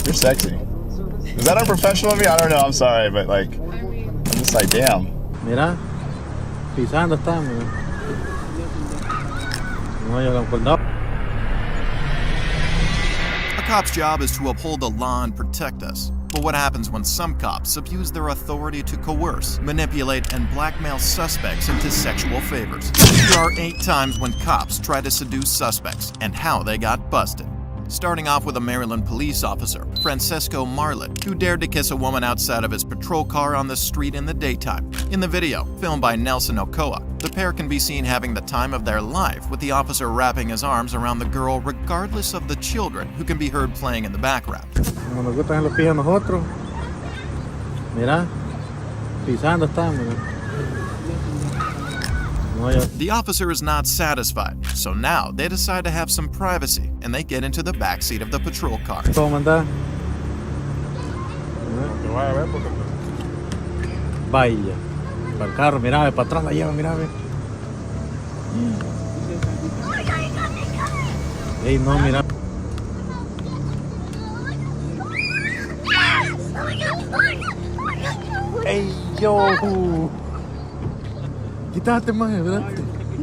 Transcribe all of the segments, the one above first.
You're sexy. Is that unprofessional of me? I don't know. I'm sorry, but like, I'm just like, damn. Mira, pisando estamos. No llegan por nada. A cop's job is to uphold the law and protect us. But what happens when some cops abuse their authority to coerce, manipulate, and blackmail suspects into sexual favors? Here are 8 times when cops try to seduce suspects and how they got busted. Starting off with a Maryland police officer, Francesco Marlet, who dared to kiss a woman outside of his patrol car on the street in the daytime. In the video, filmed by Nelson Ochoa, the pair can be seen having the time of their life, with the officer wrapping his arms around the girl regardless of the children who can be heard playing in the background. Como nos gustan los pies a nosotros. Mira, pisando estamos. The officer is not satisfied, so now they decide to have some privacy and they get into the backseat of the patrol car. ¿Cómo andás? Vaya, para el carro, mira, para atrás la lleva, mira, ve. Ey, no, mira. Ey, yo. Quítate, man, ¿verdad?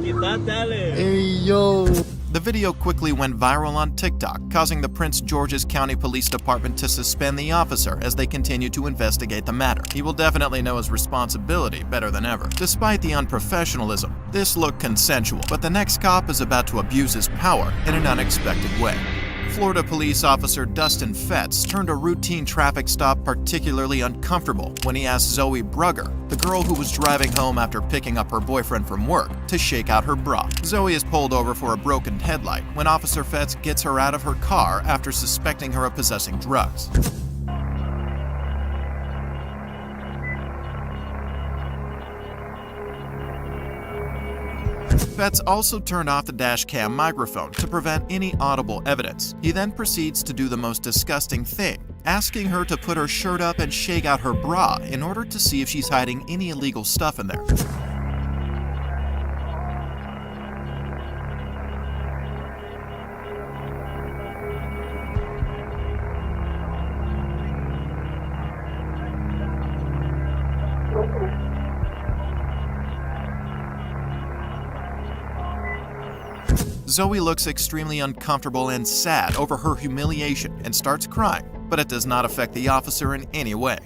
Quítate, Ale. Ey, yo. The video quickly went viral on TikTok, causing the Prince George's County Police Department to suspend the officer as they continue to investigate the matter. He will definitely know his responsibility better than ever. Despite the unprofessionalism, this looked consensual, but the next cop is about to abuse his power in an unexpected way. Florida police officer Dustin Fetz turned a routine traffic stop particularly uncomfortable when he asked Zoe Brugger, the girl who was driving home after picking up her boyfriend from work, to shake out her bra. Zoe is pulled over for a broken headlight when Officer Fetz gets her out of her car after suspecting her of possessing drugs. Fetz also turned off the dash cam microphone to prevent any audible evidence. He then proceeds to do the most disgusting thing, asking her to put her shirt up and shake out her bra in order to see if she's hiding any illegal stuff in there. Zoe looks extremely uncomfortable and sad over her humiliation and starts crying, but it does not affect the officer in any way.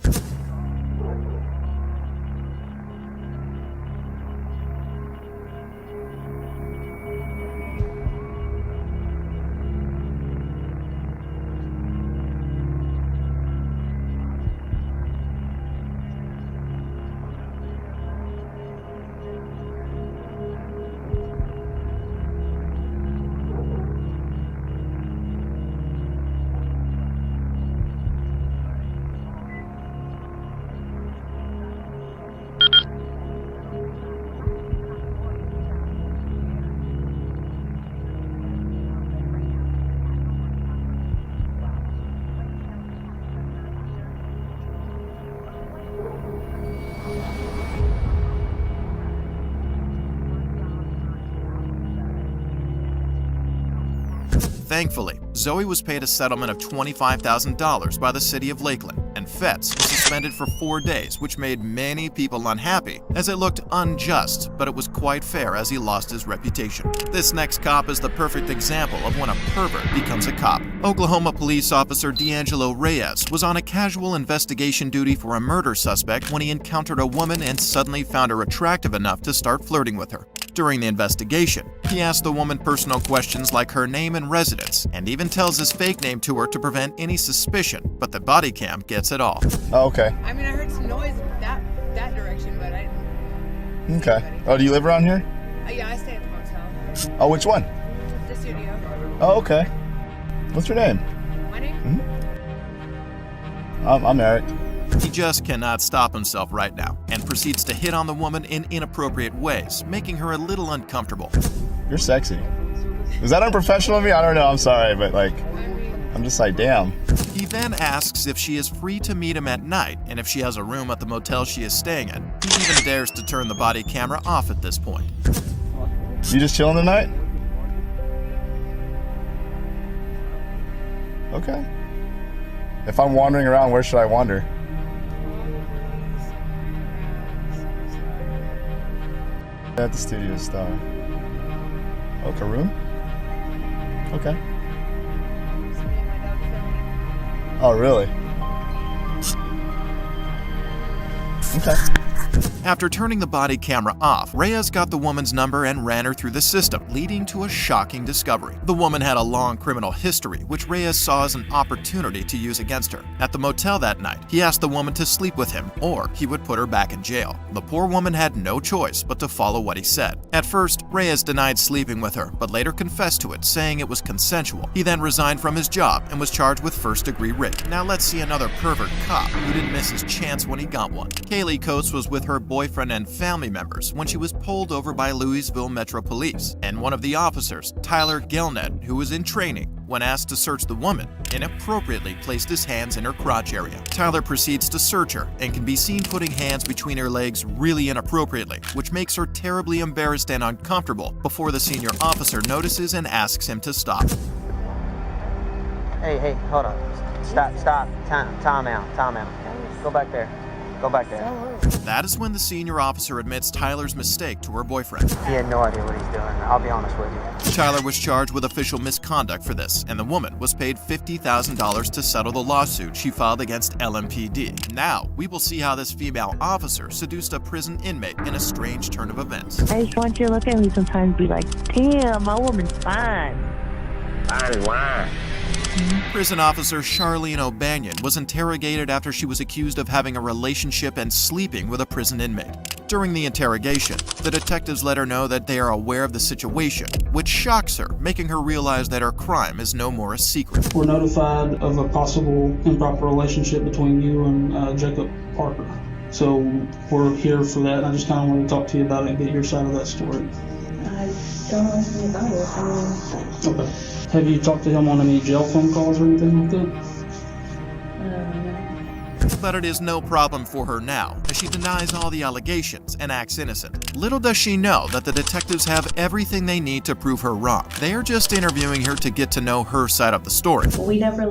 Thankfully, Zoe was paid a settlement of $25,000 by the city of Lakeland, and Fetz was suspended for 4 days, which made many people unhappy, as it looked unjust, but it was quite fair as he lost his reputation. This next cop is the perfect example of when a pervert becomes a cop. Oklahoma police officer D'Angelo Reyes was on a casual investigation duty for a murder suspect when he encountered a woman and suddenly found her attractive enough to start flirting with her. During the investigation, he asked the woman personal questions like her name and residence, and even tells his fake name to her to prevent any suspicion, but the body cam gets it all. Oh, okay. I mean, I heard some noise that direction, but I didn't. Okay. Oh, do you live around here? Yeah, I stay at the motel. Oh, which one? The studio. Oh, okay. What's your name? My name? I'm Eric. He just cannot stop himself right now and proceeds to hit on the woman in inappropriate ways, making her a little uncomfortable. You're sexy. Is that unprofessional of me? I don't know. I'm sorry, but like, I'm just like, damn. He then asks if she is free to meet him at night and if she has a room at the motel she is staying in. He even dares to turn the body camera off at this point. You just chilling tonight? Okay. If I'm wandering around, where should I wander? At the studio star. Oh, Karoom? Okay. Oh, really? Okay. After turning the body camera off, Reyes got the woman's number and ran her through the system, leading to a shocking discovery. The woman had a long criminal history, which Reyes saw as an opportunity to use against her. At the motel that night, he asked the woman to sleep with him, or he would put her back in jail. The poor woman had no choice but to follow what he said. At first, Reyes denied sleeping with her, but later confessed to it, saying it was consensual. He then resigned from his job and was charged with first-degree rape. Now let's see another pervert cop who didn't miss his chance when he got one. Kaylee Coates was with her boyfriend and family members when she was pulled over by Louisville Metro Police, and one of the officers, Tyler Gilnet, who was in training, when asked to search the woman, inappropriately placed his hands in her crotch area. Tyler proceeds to search her and can be seen putting hands between her legs really inappropriately, which makes her terribly embarrassed and uncomfortable before the senior officer notices and asks him to stop. Hey, hold on. Stop. Time out. Go back there. That is when the senior officer admits Tyler's mistake to her boyfriend. He had no idea what he's doing. I'll be honest with you. Tyler was charged with official misconduct for this, and the woman was paid $50,000 to settle the lawsuit she filed against LMPD. Now, we will see how this female officer seduced a prison inmate in a strange turn of events. I just want you to look at me sometimes and be like, damn, my woman's fine. Fine as wine. Prison officer Charlene O'Banion was interrogated after she was accused of having a relationship and sleeping with a prison inmate. During the interrogation, the detectives let her know that they are aware of the situation, which shocks her, making her realize that her crime is no more a secret. We're notified of a possible improper relationship between you and Jacob Parker. So we're here for that, and I just kind of want to talk to you about it and get your side of that story. I don't know anything about it. Okay. Have you talked to him on any jail phone calls or anything like that? No. But it is no problem for her now, as she denies all the allegations and acts innocent. Little does she know that the detectives have everything they need to prove her wrong. They are just interviewing her to get to know her side of the story. We never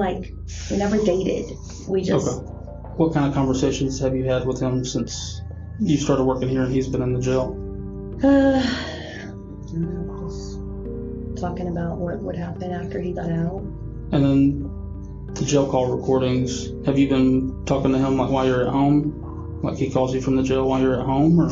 dated. We just. Okay. What kind of conversations have you had with him since you started working here and he's been in the jail? Just talking about what would happen after he got out. And then the jail call recordings, have you been talking to him like while you're at home? Like he calls you from the jail while you're at home, or?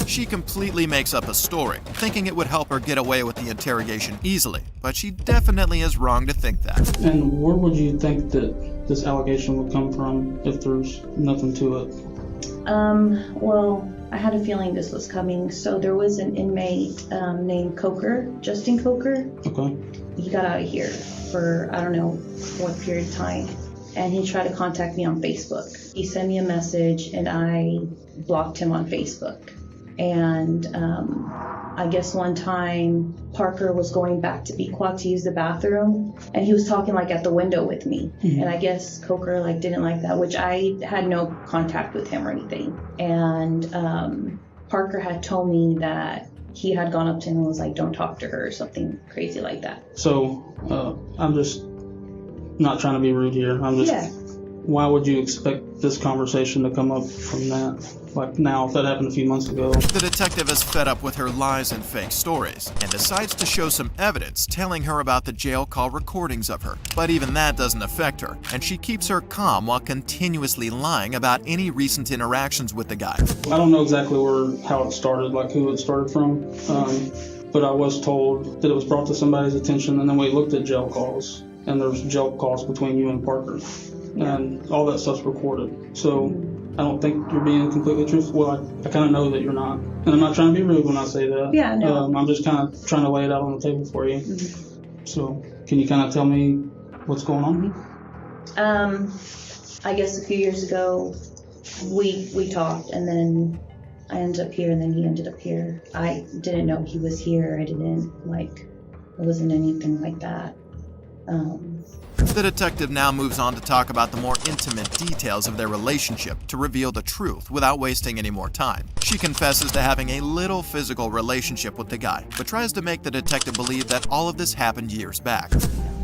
She completely makes up a story, thinking it would help her get away with the interrogation easily, but she definitely is wrong to think that. And where would you think that this allegation would come from if there's nothing to it? Well, I had a feeling this was coming. So there was an inmate named Coker, Justin Coker. Okay. He got out of here for, I don't know what period of time. And he tried to contact me on Facebook. He sent me a message and I blocked him on Facebook. And I guess one time Parker was going back to Pequot to use the bathroom and he was talking like at the window with me. And I guess Coker like didn't like that, which I had no contact with him or anything. And Parker had told me that he had gone up to him and was like, don't talk to her or something crazy like that. So I'm just not trying to be rude here. I'm just, Why would you expect this conversation to come up from that? Like now, if that happened a few months ago. The detective is fed up with her lies and fake stories and decides to show some evidence telling her about the jail call recordings of her. But even that doesn't affect her, and she keeps her calm while continuously lying about any recent interactions with the guy. I don't know exactly how it started, like who it started from, but I was told that it was brought to somebody's attention, and then we looked at jail calls, and there's jail calls between you and Parker, and all that stuff's recorded. So I don't think you're being completely truthful. Well, I kind of know that you're not. And I'm not trying to be rude when I say that. Yeah, no. I'm just kind of trying to lay it out on the table for you. So can you kind of tell me what's going on? I guess a few years ago, we talked, and then I ended up here, and then he ended up here. I didn't know he was here. It wasn't anything like that. The detective now moves on to talk about the more intimate details of their relationship to reveal the truth without wasting any more time. She confesses to having a little physical relationship with the guy, but tries to make the detective believe that all of this happened years back.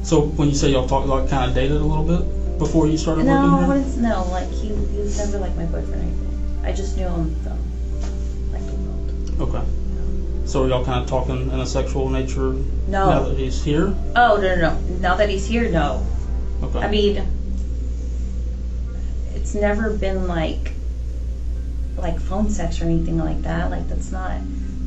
So when you say y'all talked, like kind of dated a little bit? before you started No, working here? no, like he was never like my boyfriend or anything. I just knew him from like the world. Okay. So are y'all kind of talking in a sexual nature No. now that he's here? Oh, no. Now that he's here, no. Okay. I mean, it's never been like phone sex or anything like that. Like that's not.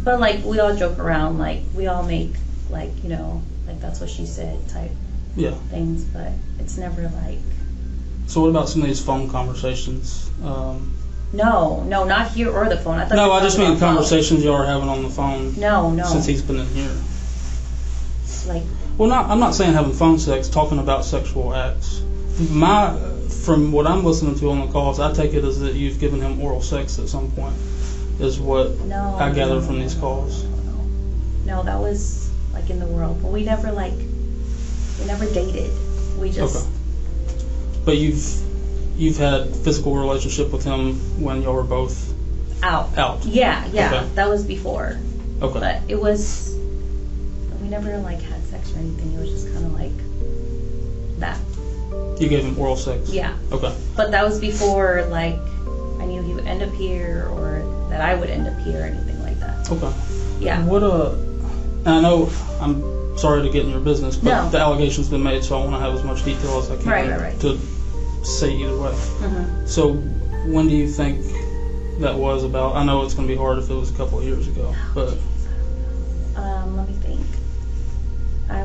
But like we all joke around, like we all make like like that's what she said type Yeah. things, but it's never like. So what about some of these phone conversations? No, not here or the phone. I thought. No, you were I just talking mean about phone. conversations y'all are having on the phone No. since he's been in here. Like. Well, I'm not saying having phone sex, talking about sexual acts. From what I'm listening to on the calls, I take it as that you've given him oral sex at some point, is what No. I gather from these calls. No, that was like in the world, but we never dated. We just. Okay. But you've had physical relationship with him when y'all were both out. Yeah. Okay. That was before. Okay. But it was. We never like had sex or anything. It was just kind of like that. You gave him oral sex? Yeah. Okay. But that was before like I knew he would end up here or that I would end up here or anything like that. Okay. Yeah. What and I know I'm sorry to get in your business, but No. the allegation's been made, so I want to have as much detail as I can Right. to say either way. Mm-hmm. So when do you think that was about? I know it's going to be hard if it was a couple of years ago, but Let me think. I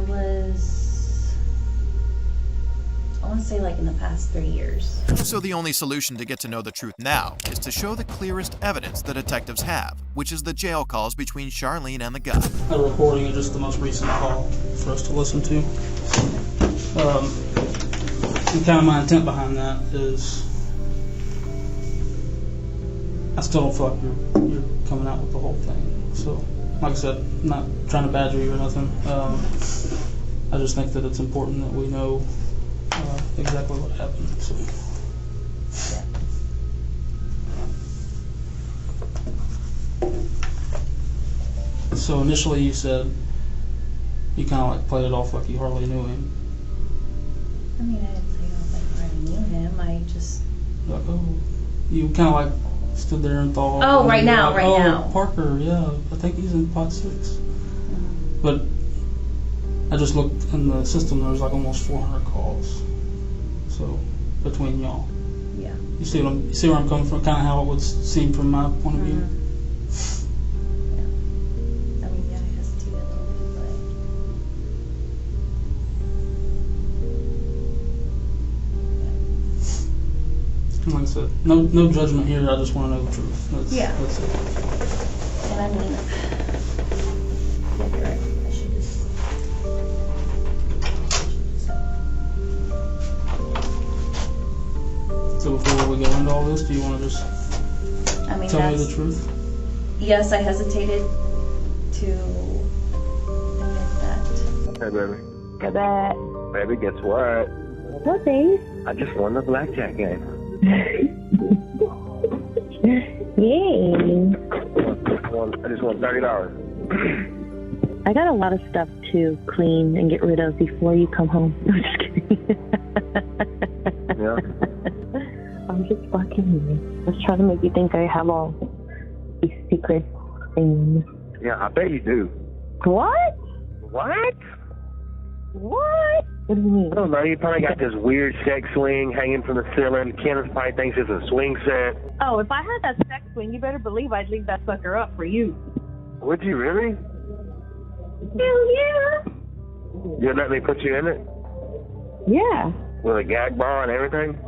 want to say like in the past 3 years. So the only solution to get to know the truth now is to show the clearest evidence the detectives have, which is the jail calls between Charlene and the guy. a recording of just the most recent call for us to listen to. And kind of my intent behind that is I still don't feel like you're coming out with the whole thing. So, like I said, I'm not trying to badger you or nothing. I just think that it's important that we know exactly what happened. So initially you said you kind of like played it off like you hardly knew him. I mean, I didn't say I was like I already knew him. I just. Like, oh, you kind of like stood there and thought. Oh, and right you were now, like, right oh, now. Parker, yeah, I think he's in pot 6. But I just looked in the system. There was like almost 400 calls. So between y'all, Yeah. you see where I'm coming from? Kind of how it would seem from my point of view. I mean, yeah, I hesitated a little bit, And like I said, no judgment here. I just want to know the truth. That's it. but. And I mean. Yeah, you're right. I should just. So before we go into all this, do you want to just I mean, tell me that's. the truth? Yes, I hesitated to admit that. Hey, baby. Go back. Baby, guess what? What, babe? I just won the blackjack game. Yay. I just won $30. I got a lot of stuff to clean and get rid of before you come home. I'm just kidding. Yeah? I'm just fucking you. I was trying to make you think I have all these secret things. Yeah, I bet you do. What? What? What? What do you mean? I don't know. You probably got this weird sex swing hanging from the ceiling. Kenneth probably thinks it's a swing set. Oh, if I had that sex swing, you better believe I'd leave that sucker up for you. Would you really? Hell yeah. You'd let me put you in it? Yeah. With a gag ball and everything?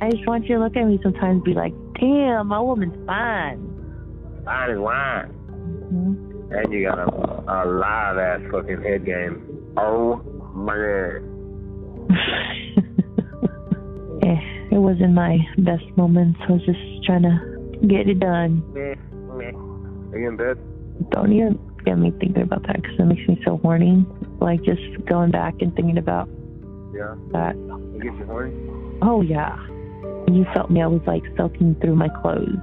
I just want you to look at me sometimes and be like, damn, my woman's fine. Fine as wine. Mm-hmm. And you got a live ass fucking head game. Oh my god. It wasn't my best moments. I was just trying to get it done. Are you in bed? Don't even get me thinking about that because it makes me so horny. Like just going back and thinking about that. It gets you horny? Oh yeah. When you felt me, I was like soaking through my clothes.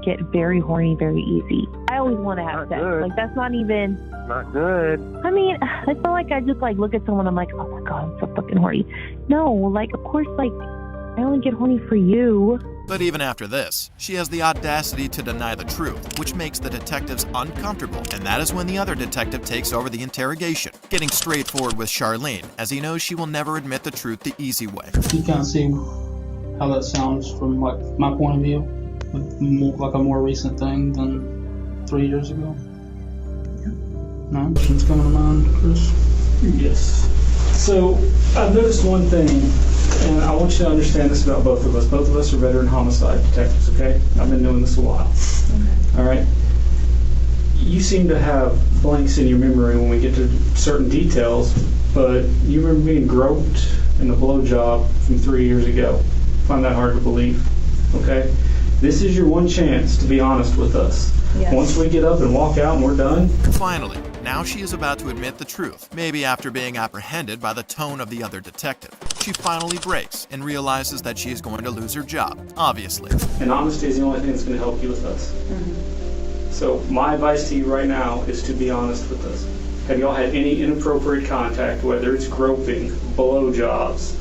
get very horny very easy. I always want to have sex. good. Like, that's not even... Not good. I mean, I feel like I just, like, look at someone, I'm like, oh, my God, I'm so fucking horny. No, like, of course, like, I only get horny for you. But even after this, she has the audacity to deny the truth, which makes the detectives uncomfortable, and that is when the other detective takes over the interrogation, getting straightforward with Charlene, as he knows she will never admit the truth the easy way. You kind of see how that sounds from like my point of view, like a more recent thing than 3 years ago. No questions coming to mind, Chris? Yes. So I've noticed one thing, and I want you to understand this about both of us. Both of us are veteran homicide detectives, okay? I've been doing this a while. Okay. All right? You seem to have blanks in your memory when we get to certain details, but you remember being groped in the blowjob from 3 years ago. I find that hard to believe, okay? This is your one chance to be honest with us. Yes. Once we get up and walk out and we're done, Finally, now she is about to admit the truth, maybe after being apprehended by the tone of the other detective. She finally breaks and realizes that she is going to lose her job, obviously. and honesty is the only thing that's going to help you with us. So my advice to you right now is to be honest with us. Have y'all had any inappropriate contact, whether it's groping, blowjobs,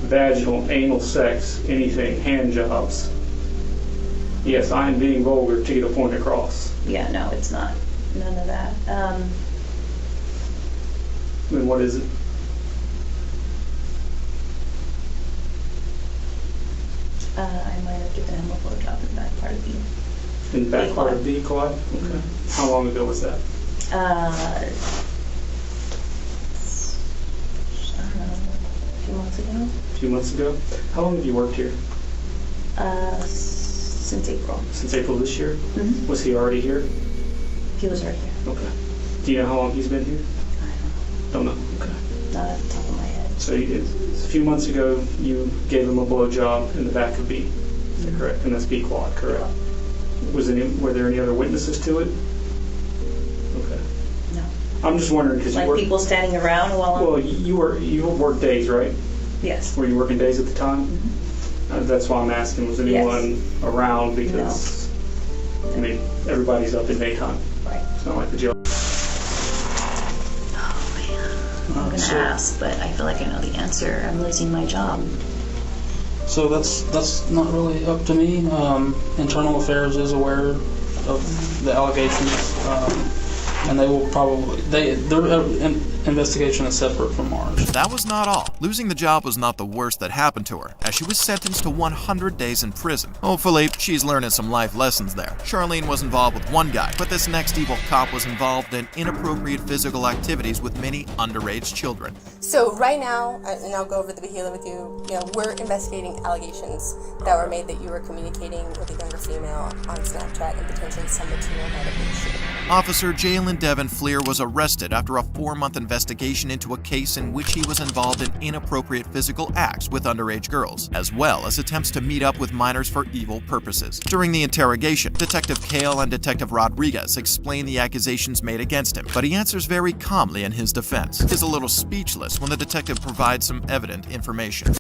vaginal, anal sex, anything, hand jobs? Yes, I am being vulgar to get a point across. Yeah, no, it's not. None of that. Then what is it? I might have given him a blowjob in the back part of the... In the back B part quad. of B quad? Okay. How long ago was that? I don't know, a few months ago. A few months ago? How long have you worked here? Since April. Since April this year? Mhm. Was he already here? He was right here. Okay. Do you know how long he's been here? I Don't know. Okay. don't know, not at the top of my head. So a few months ago, you gave him a blowjob in the back of B. Is that correct? And that's B quad, correct? Were there any other witnesses to it? Okay. No. I'm just wondering because you Like work. people standing around while I'm... Well, you work days, right? Yes. Were you working days at the time? That's why I'm asking. Was anyone around? Because I mean, everybody's up in daytime. Right. It's not like the jail. Oh man. I'm gonna ask, but I feel like I know the answer. I'm losing my job. So that's not really up to me. Internal Affairs is aware of the allegations, and they will probably their investigation is separate from ours. That was not all. Losing the job was not the worst that happened to her, as she was sentenced to 100 days in prison. Hopefully, she's learning some life lessons there. Charlene was involved with one guy, but this next evil cop was involved in inappropriate physical activities with many underage children. So right now, and I'll go over the behavior with you, we're investigating allegations that were made that you were communicating with a younger female on Snapchat and potentially some material might have been shared. Officer Jalen Devin Fleer was arrested after a 4-month investigation into a case in which he was involved in inappropriate physical acts with underage girls, as well as attempts to meet up with minors for evil purposes. During the interrogation, Detective Kale and Detective Rodriguez explain the accusations made against him, but he answers very calmly in his defense. He is a little speechless when the detective provides some evident information.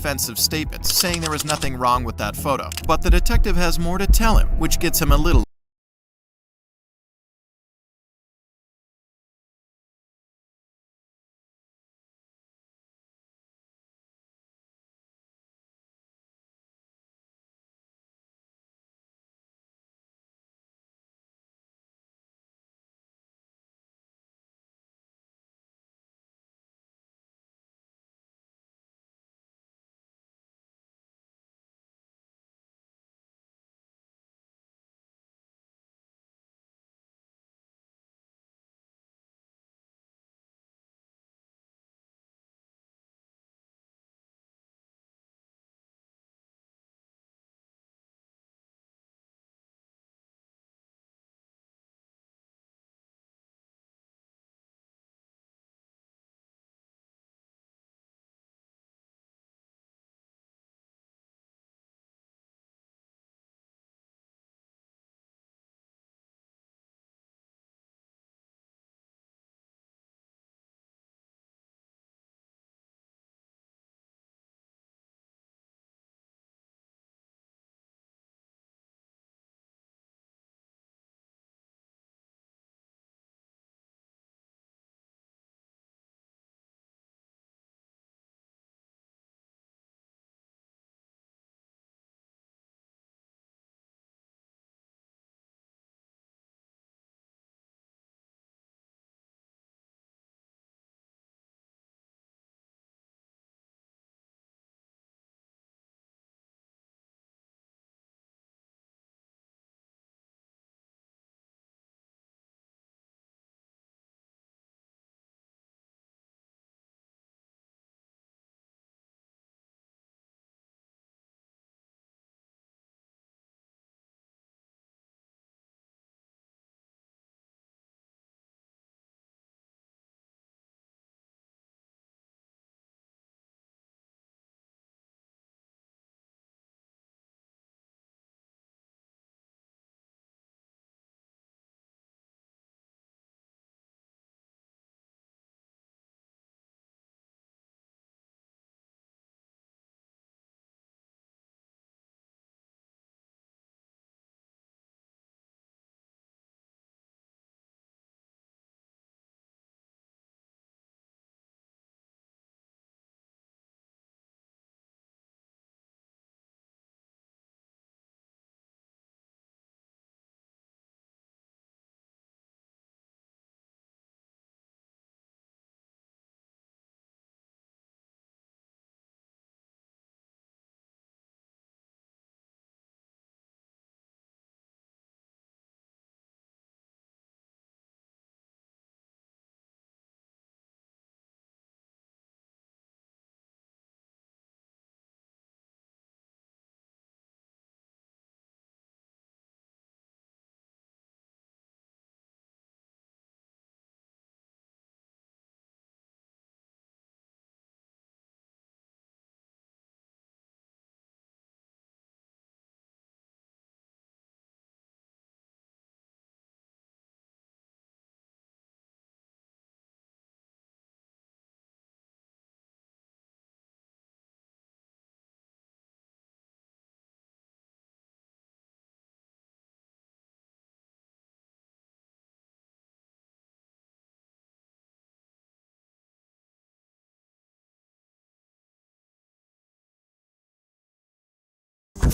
defensive statements, saying there is nothing wrong with that photo. But the detective has more to tell him, which gets him a little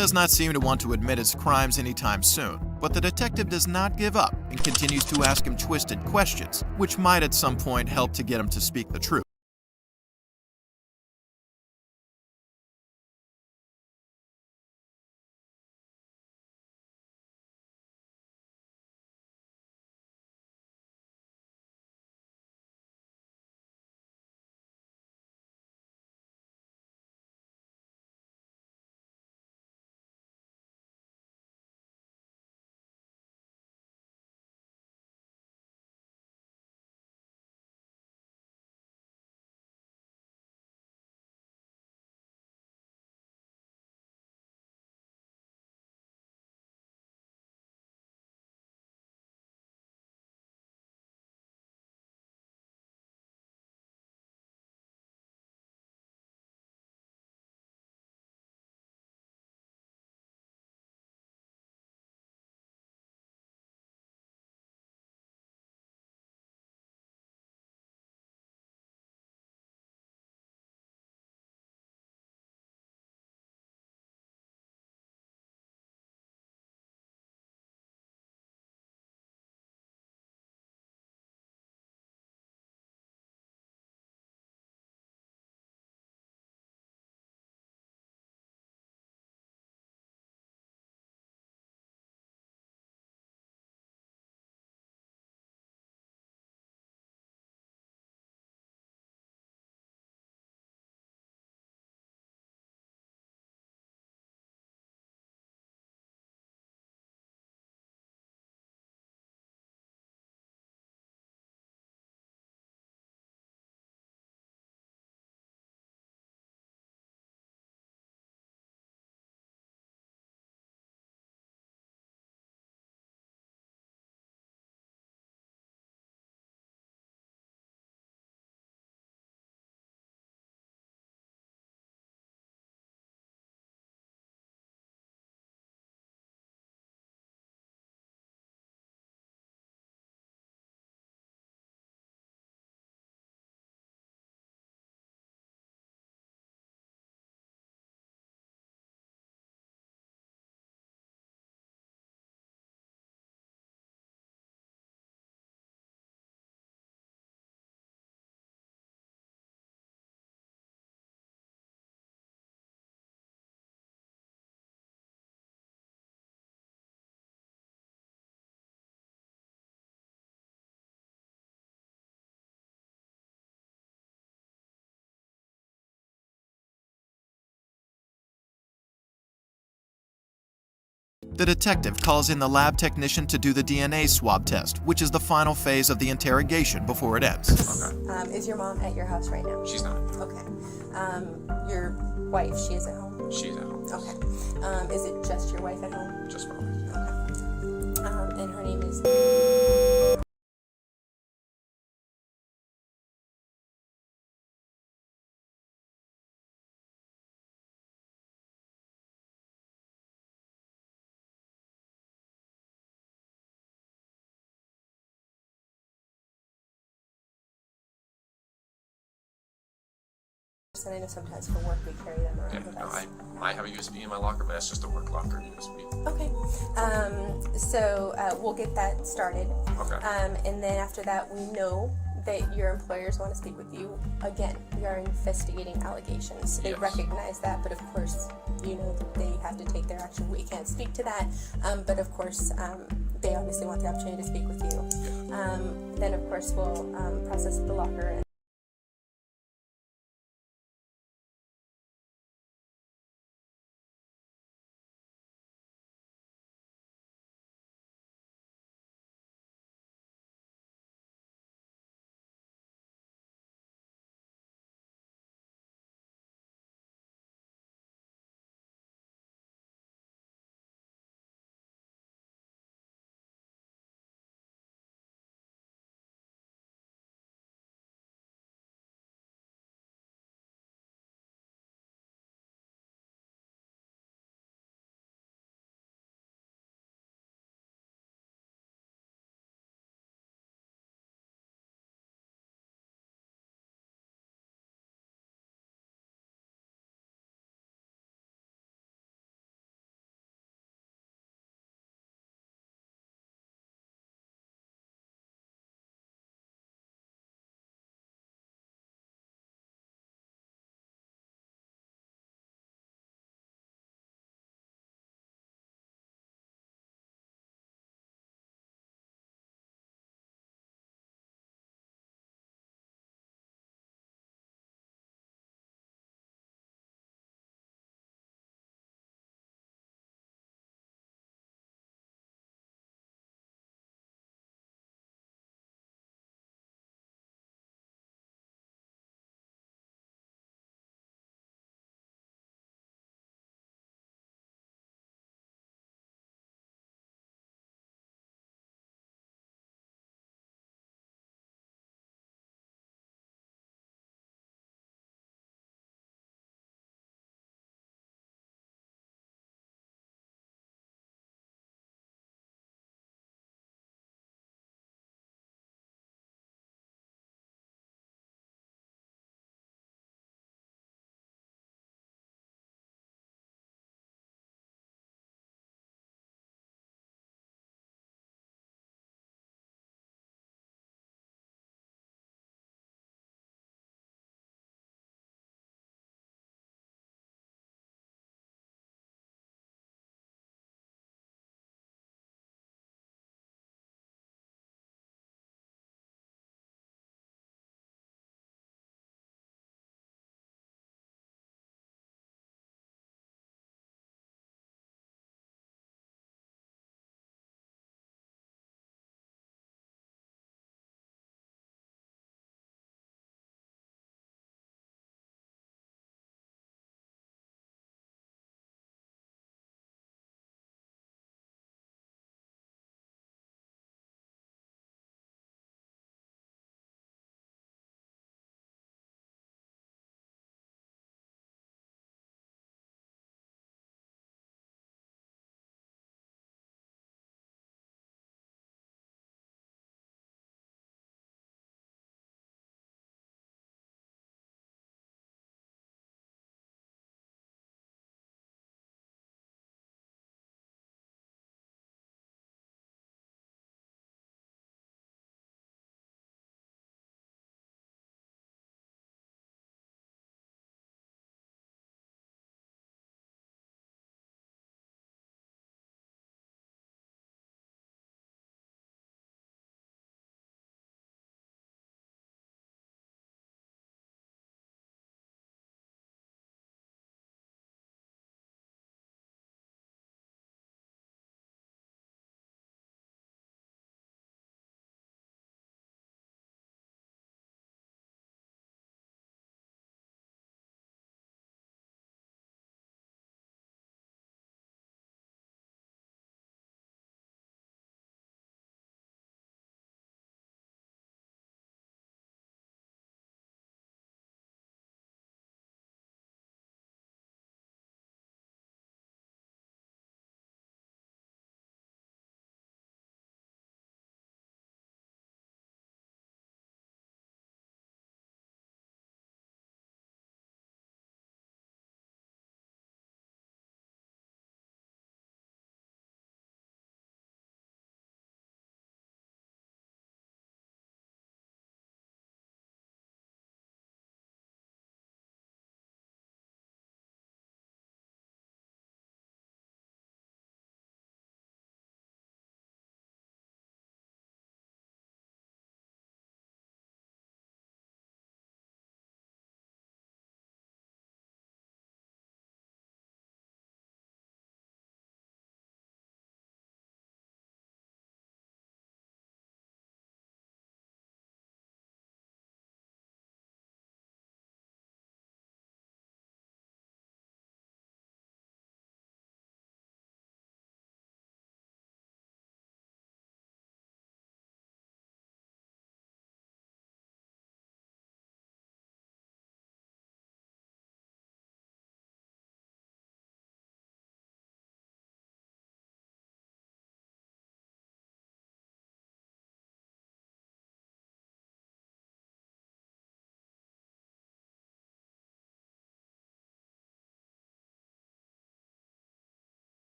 does not seem to want to admit his crimes anytime soon, but the detective does not give up and continues to ask him twisted questions, which might at some point help to get him to speak the truth. The detective calls in the lab technician to do the DNA swab test, which is the final phase of the interrogation before it ends. Is your mom at your house right now? She's not. Okay. Your wife, she is at home? She's at home. Okay. Is it just your wife at home? Just my wife. Okay. And her name is... And I know sometimes for work we carry them around with us. I have a USB in my locker, but that's just a work locker USB. Okay. So we'll get that started. Okay. And then after that, we know that your employers want to speak with you. Again, we are investigating allegations. So they recognize that, but of course, you know that they have to take their action. We can't speak to that, but of course, they obviously want the opportunity to speak with you. Then, of course, we'll process the locker.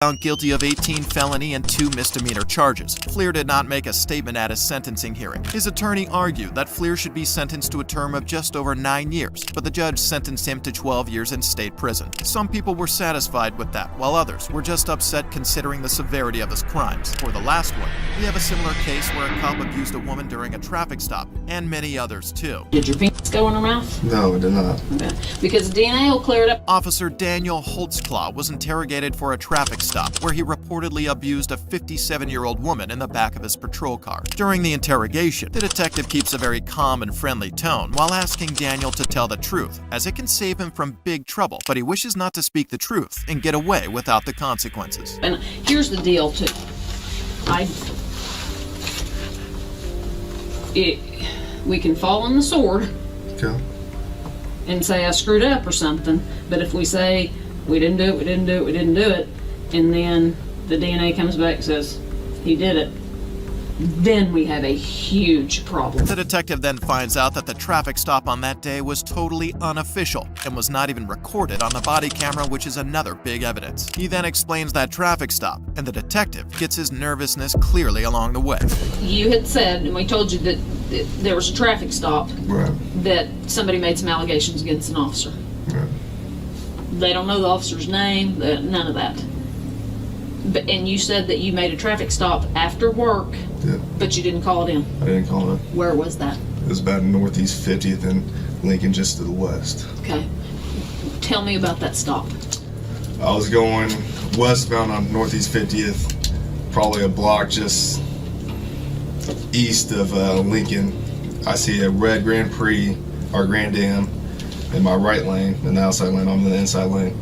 Found guilty of 18 felony and 2 misdemeanor charges. Fleer did not make a statement at his sentencing hearing. His attorney argued that Fleer should be sentenced to a term of just over 9 years, but the judge sentenced him to 12 years in state prison. Some people were satisfied with that, while others were just upset considering the severity of his crimes. For the last one, we have a similar case where a cop abused a woman during a traffic stop, and many others too. Did your penis go in her mouth? No, it did not. Okay. Because DNA will clear it up. Officer Daniel Holtzclaw was interrogated for a traffic stop where he reportedly abused a 57-year-old woman in the back of his patrol car. During the interrogation, the detective keeps a very calm and friendly tone while asking Daniel to tell the truth, as it can save him from big trouble, but he wishes not to speak the truth and get away without the consequences. And here's the deal, too. We can fall on the sword and say I screwed up or something, but if we say we didn't do it, and then the DNA comes back and says he did it, then we have a huge problem. The detective then finds out that the traffic stop on that day was totally unofficial and was not even recorded on the body camera, which is another big evidence. He then explains that traffic stop, and the detective gets his nervousness clearly along the way. You had said, and we told you that there was a traffic stop, that somebody made some allegations against an officer. They don't know the officer's name, none of that. And you said that you made a traffic stop after work, but you didn't call it in. I didn't call it. Where was that? It was about Northeast 50th and Lincoln, just to the west. Okay. Tell me about that stop. I was going westbound on Northeast 50th, probably a block just east of Lincoln. I see a red Grand Prix, or Grand Am, in my right lane, in the outside lane. I'm in the inside lane.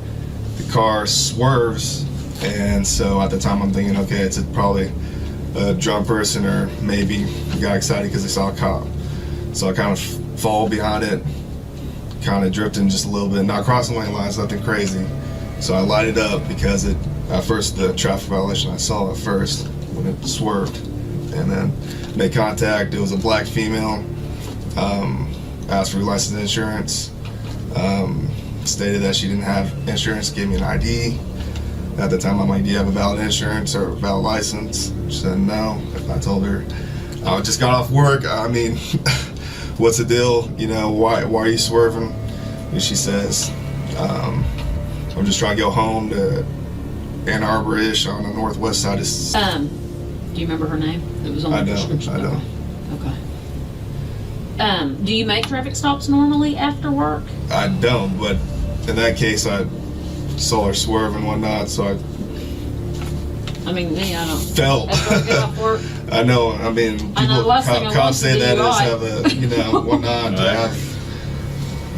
The car swerves, and so at the time I'm thinking, okay, it's probably a drunk person, or maybe got excited because they saw a cop. So I kind of fall behind it, kind of drifting just a little bit, not crossing lane lines, nothing crazy. So I lighted up because at first the traffic violation I saw at first when it swerved, and then made contact. It was a black female. Asked for license and insurance. Stated that she didn't have insurance, gave me an ID. At the time I'm like, do you have a valid insurance or a valid license? She said no. I told her, I just got off work. I mean, what's the deal? You know, why are you swerving? And she says, I'm just trying to go home to Ann Arbor-ish on the northwest side of... Do you remember her name? It was on the description. I don't. Okay. Do you make traffic stops normally after work? I don't, but in that case, I saw her swerve and whatnot, so I mean, me, I don't. Felt. After I get off work. I know. I mean, people, cops say that as have a, you know, whatnot, to have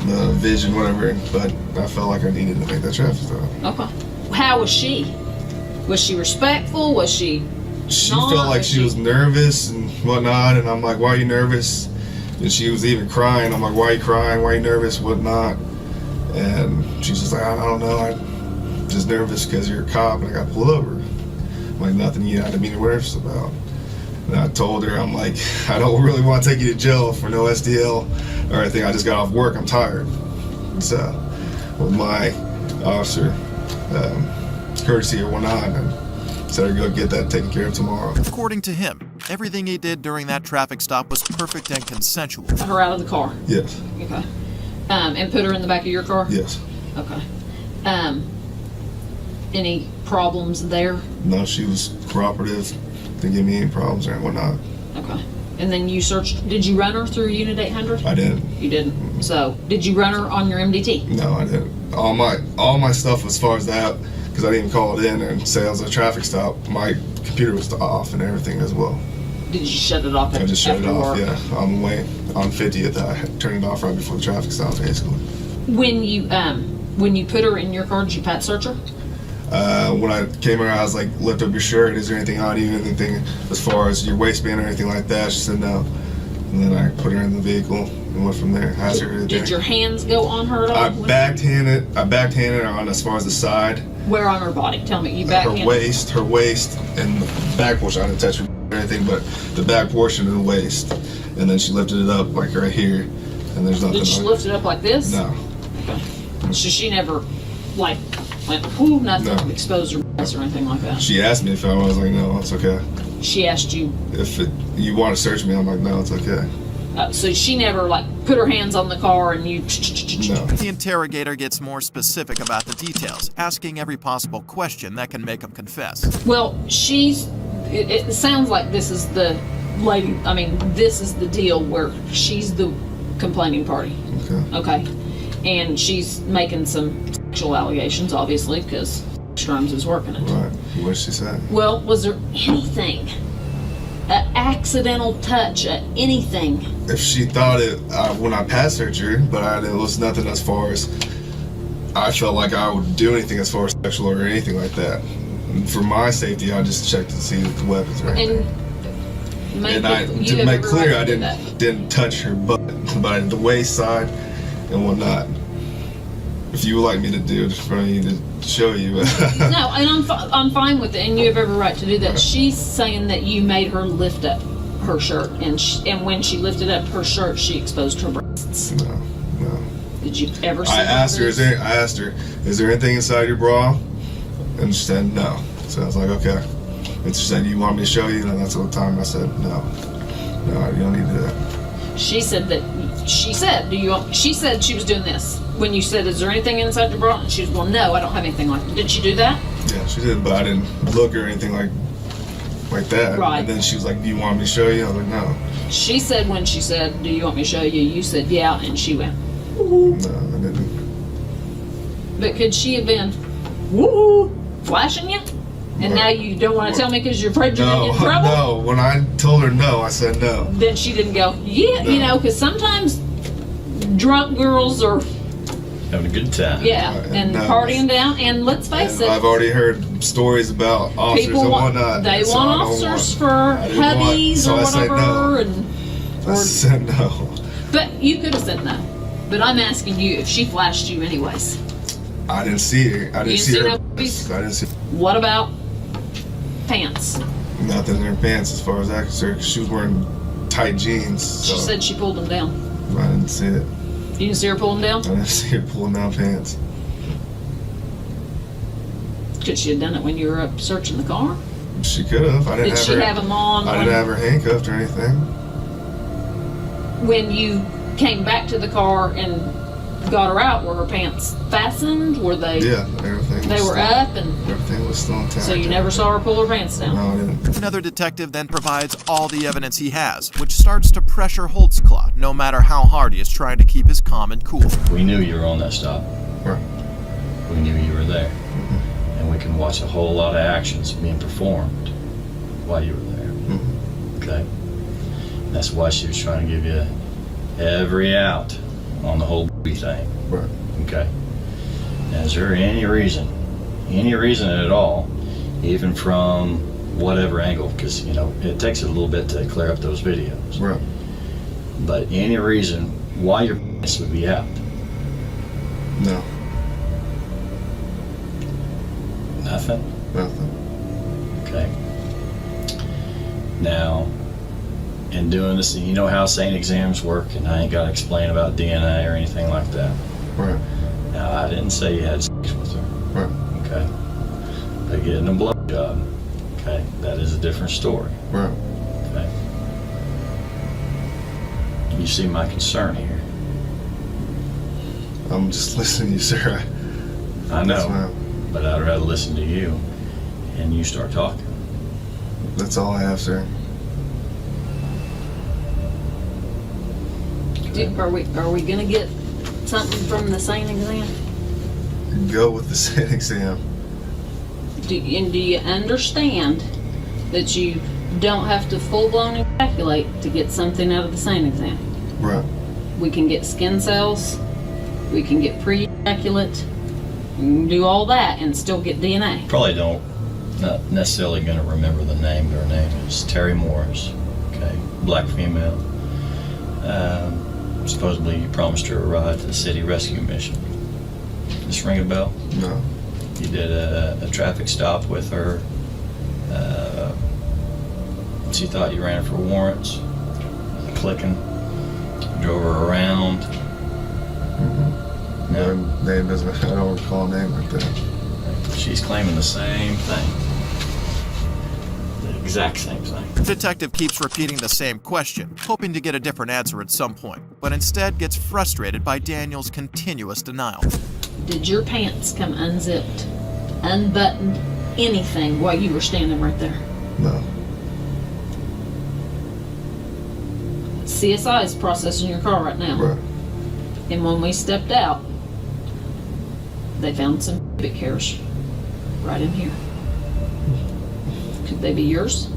the vision, whatever. But I felt like I needed to make that traffic stop. Okay. How was she? Was she respectful? Was she? She felt like she was nervous and whatnot, and I'm like, why are you nervous? And she was even crying. I'm like, why are you crying? Why are you nervous? Whatnot? And she's just like, I don't know. I'm just nervous because you're a cop and I got pulled over. I'm like, nothing you have to be nervous about. And I told her, I'm like, I don't really want to take you to jail for no SDL or anything. I just got off work. I'm tired. So, with my officer, courtesy or whatnot, and said I'd go get that taken care of tomorrow. According to him, everything he did during that traffic stop was perfect and consensual. Put her out of the car? Yes. Okay. And put her in the back of your car? Yes. Okay. Any problems there? No, she was cooperative. Didn't give me any problems or whatnot. Okay. And then you searched, did you run her through Unit 800? I didn't. You didn't? So, did you run her on your MDT? No, I didn't. All my stuff as far as that, because I didn't even call it in and say it was a traffic stop, my computer was off and everything as well. Did you shut it off? I just shut it off, work? yeah. On the way, on 50th, I turned it off right before the traffic stop, basically. When you put her in your car, did you pat search her? When I came around, I was like, lift up your shirt. Is there anything on you? Anything as far as your waistband or anything like that? She said no. And then I put her in the vehicle and went from there. Asked her Did your hands go on her at all? I backhanded her on as far as the side. Where on her body? Tell me. You backhanded her waist, and the back portion. I didn't touch her or anything, but the back portion of the waist. And then she lifted it up like right here, and there's nothing. Did she lift it up like this? No. Okay. So she never, like, went, ooh, nothing, No. exposed her breast or anything like that. She asked me if I was like, no, it's okay. She asked you, You want to search me, I'm like, no, it's okay. so she never like put her hands on the car and you. No. The interrogator gets more specific about the details, asking every possible question that can make him confess. Well, it sounds like this is the lady, I mean, this is the deal where she's the complaining party. Okay. Okay. And she's making some sexual allegations, obviously, because Strums is working it. Right. What did she say? Well, was there anything, an accidental touch, anything? If she thought it when I past searched her, but it was nothing as far as I felt like I would do anything as far as sexual or anything like that. And for my safety, I just checked to see if the weapons or anything. And to make clear, I didn't touch her butt, but the waist side and whatnot. If you would like me to do it for you to show you. No, and I'm fine with it, and you have every right to do that. She's saying that you made her lift up her shirt, and when she lifted up her shirt, she exposed her breasts. No. Did you ever see I asked her, is there anything inside your bra? And she said no. So I was like, okay. And she said, you want me to show you? And that's the time I said, no, you don't need to do that. She said she was doing this. When you said, is there anything inside your bra? And she was, well, no, I don't have anything like that. Did she do that? Yeah, she did, but I didn't look or anything like that. Right. And then she was like, do you want me to show you? I was like, no. She said when she said, do you want me to show you? You said, yeah, and she went, No, I didn't. but could she have been, woo, flashing you? And now you don't want to tell me because you're afraid you're going to get in trouble? No, when I told her no, I said no. Then she didn't go, yeah, No. because sometimes drunk girls are, having a good time. yeah, and no. partying down. And let's face it, I've already heard stories about officers people and want, whatnot. they so want I don't officers for I didn't want- hubbies so or I said whatever. no. I said no. But you could have said no. But I'm asking you if she flashed you anyways. I didn't see her. I You didn't see her. no I didn't see What about pants? nothing in her pants as far as that concerned. 'Cause she was wearing tight jeans. So She said she pulled them down. I didn't see it. You didn't see her pull them down? I didn't see her pulling down pants. Could she have done it when you were up searching the car? She could have. I didn't Did have she her. have them on I didn't have her handcuffed or anything. when you came back to the car and got her out? Were her pants fastened? Were they? Yeah, everything. They was were still- up, and everything was still intact. so you never saw her pull her pants down. No, I didn't. Another detective then provides all the evidence he has, which starts to pressure Holtzclaw, no matter how hard he is trying to keep his calm and cool. We knew you were on that stop. Right. We knew you were there. And we can watch a whole lot of actions being performed while you were there. Okay? That's why she was trying to give you every out on the whole thing. Right. Okay? Now, is there any reason at all, even from whatever angle, because, it takes a little bit to clear up those videos. Right. But any reason why your penis would be out? No. Nothing? Nothing. Okay. Now, in doing this, you know how SANE exams work, and I ain't got to explain about DNA or anything like that. Right. Now, I didn't say you had sex with her. Right. Okay. But getting a blowjob, okay, that is a different story. Right. Okay. You see my concern here. I'm just listening to you, sir. I know, Yes, ma'am. but I'd rather listen to you and you start talking. That's all I have, sir. Are we gonna get something from the SANE exam? Go with the SANE exam. Do you understand that you don't have to full-blown ejaculate to get something out of the SANE exam? Right. We can get skin cells, we can get pre-ejaculate, we can do all that and still get DNA. Probably not necessarily going to remember the name. Her name is Terry Morris. Okay, black female. Supposedly you promised her a ride to the city rescue mission. This ring a bell? No. You did a traffic stop with her. She thought you ran her for warrants. Clicking. Drove her around. No. Name doesn't. I don't recall a name like that. She's claiming the same thing. The exact same thing. The detective keeps repeating the same question, hoping to get a different answer at some point, but instead gets frustrated by Daniel's continuous denial. Did your pants come unzipped, unbuttoned, anything while you were standing right there? No. CSI is processing your car right now. Right. And when we stepped out, they found some pubic hairs right in here. Could they be yours?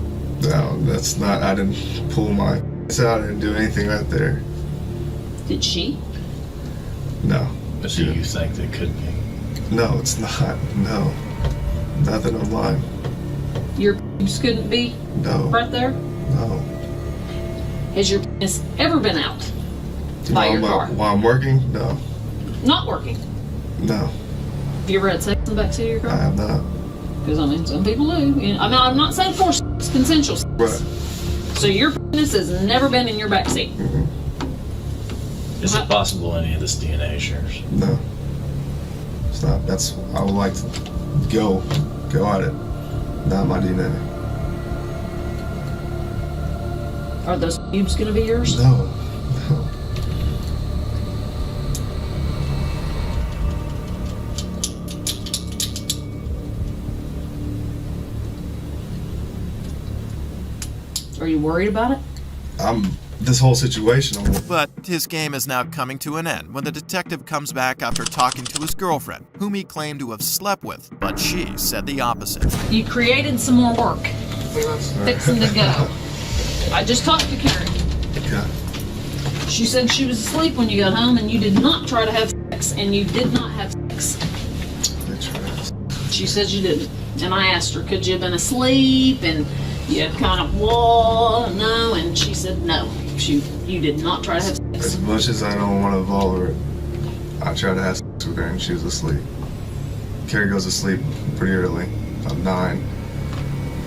No, that's not. I didn't pull my out. I didn't do anything right there. Did she? No. But do you think they could be? No, it's not. No. Nothing on mine. Your penis couldn't be No. right there? No. Has your penis ever been out by your car? While I'm working? No. Not working? No. Have you ever had sex in the backseat of your car? I have not. Because, I mean, some people do. You know, I mean, I'm not saying forced sex, consensual sex. Right. So your penis has never been in your backseat? Mm-hmm. Is it possible any of this DNA shares? No. It's not. That's. I would like to go at it. Not my DNA. Are those pubes going to be yours? No. No. Are you worried about it? This whole situation. But his game is now coming to an end when the detective comes back after talking to his girlfriend, whom he claimed to have slept with, but she said the opposite. You created some more work. Fixing to go. I just talked to Karen. Okay. She said she was asleep when you got home and you did not try to have sex, and you did not have sex. She said you didn't. And I asked her, could you have been asleep? And you kind of, no. And she said no. You did not try to have sex. As much as I don't want to involve her, I tried to have sex with her and she was asleep. Carrie goes to sleep pretty early, about 9,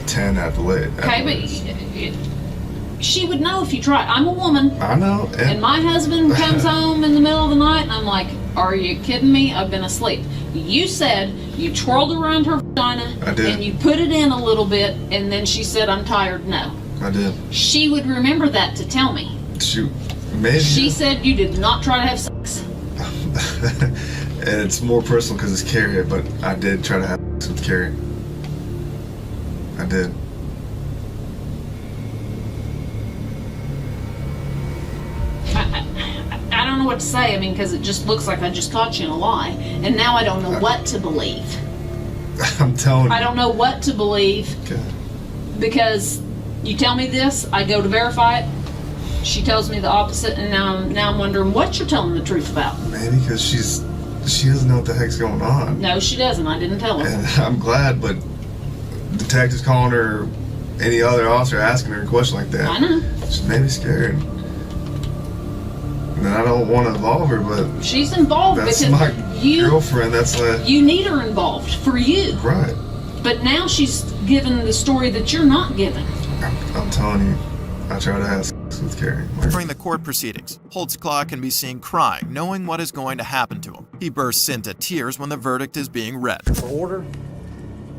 10 at the late. Okay, but she would know if you tried. I'm a woman. I know. And my husband comes home in the middle of the night and I'm like, are you kidding me? I've been asleep. You said you twirled around her vagina. I did. And you put it in a little bit and then she said, I'm tired. No. I did. She would remember that to tell me. Shoot. Maybe. She said you did not try to have sex. And it's more personal because it's Carrie, but I did try to have sex with Carrie. I did. I don't know what to say. I mean, because it just looks like I just caught you in a lie. And now I don't know what to believe. I'm telling you. I don't know what to believe. Okay. Because you tell me this, I go to verify it. She tells me the opposite, and now I'm wondering what you're telling the truth about. Maybe because she doesn't know what the heck's going on. No, she doesn't. I didn't tell her. And I'm glad, but detectives calling her, any other officer asking her a question like that. I know. She made me scared. And I don't want to involve her, but she's involved that's because my girlfriend. That's you need her involved for you. Right. But now she's given the story that you're not giving. I'm telling you, I try to have sex with Carrie. During the court proceedings, Holtzclaw can be seen crying, knowing what is going to happen to him. He bursts into tears when the verdict is being read. For order.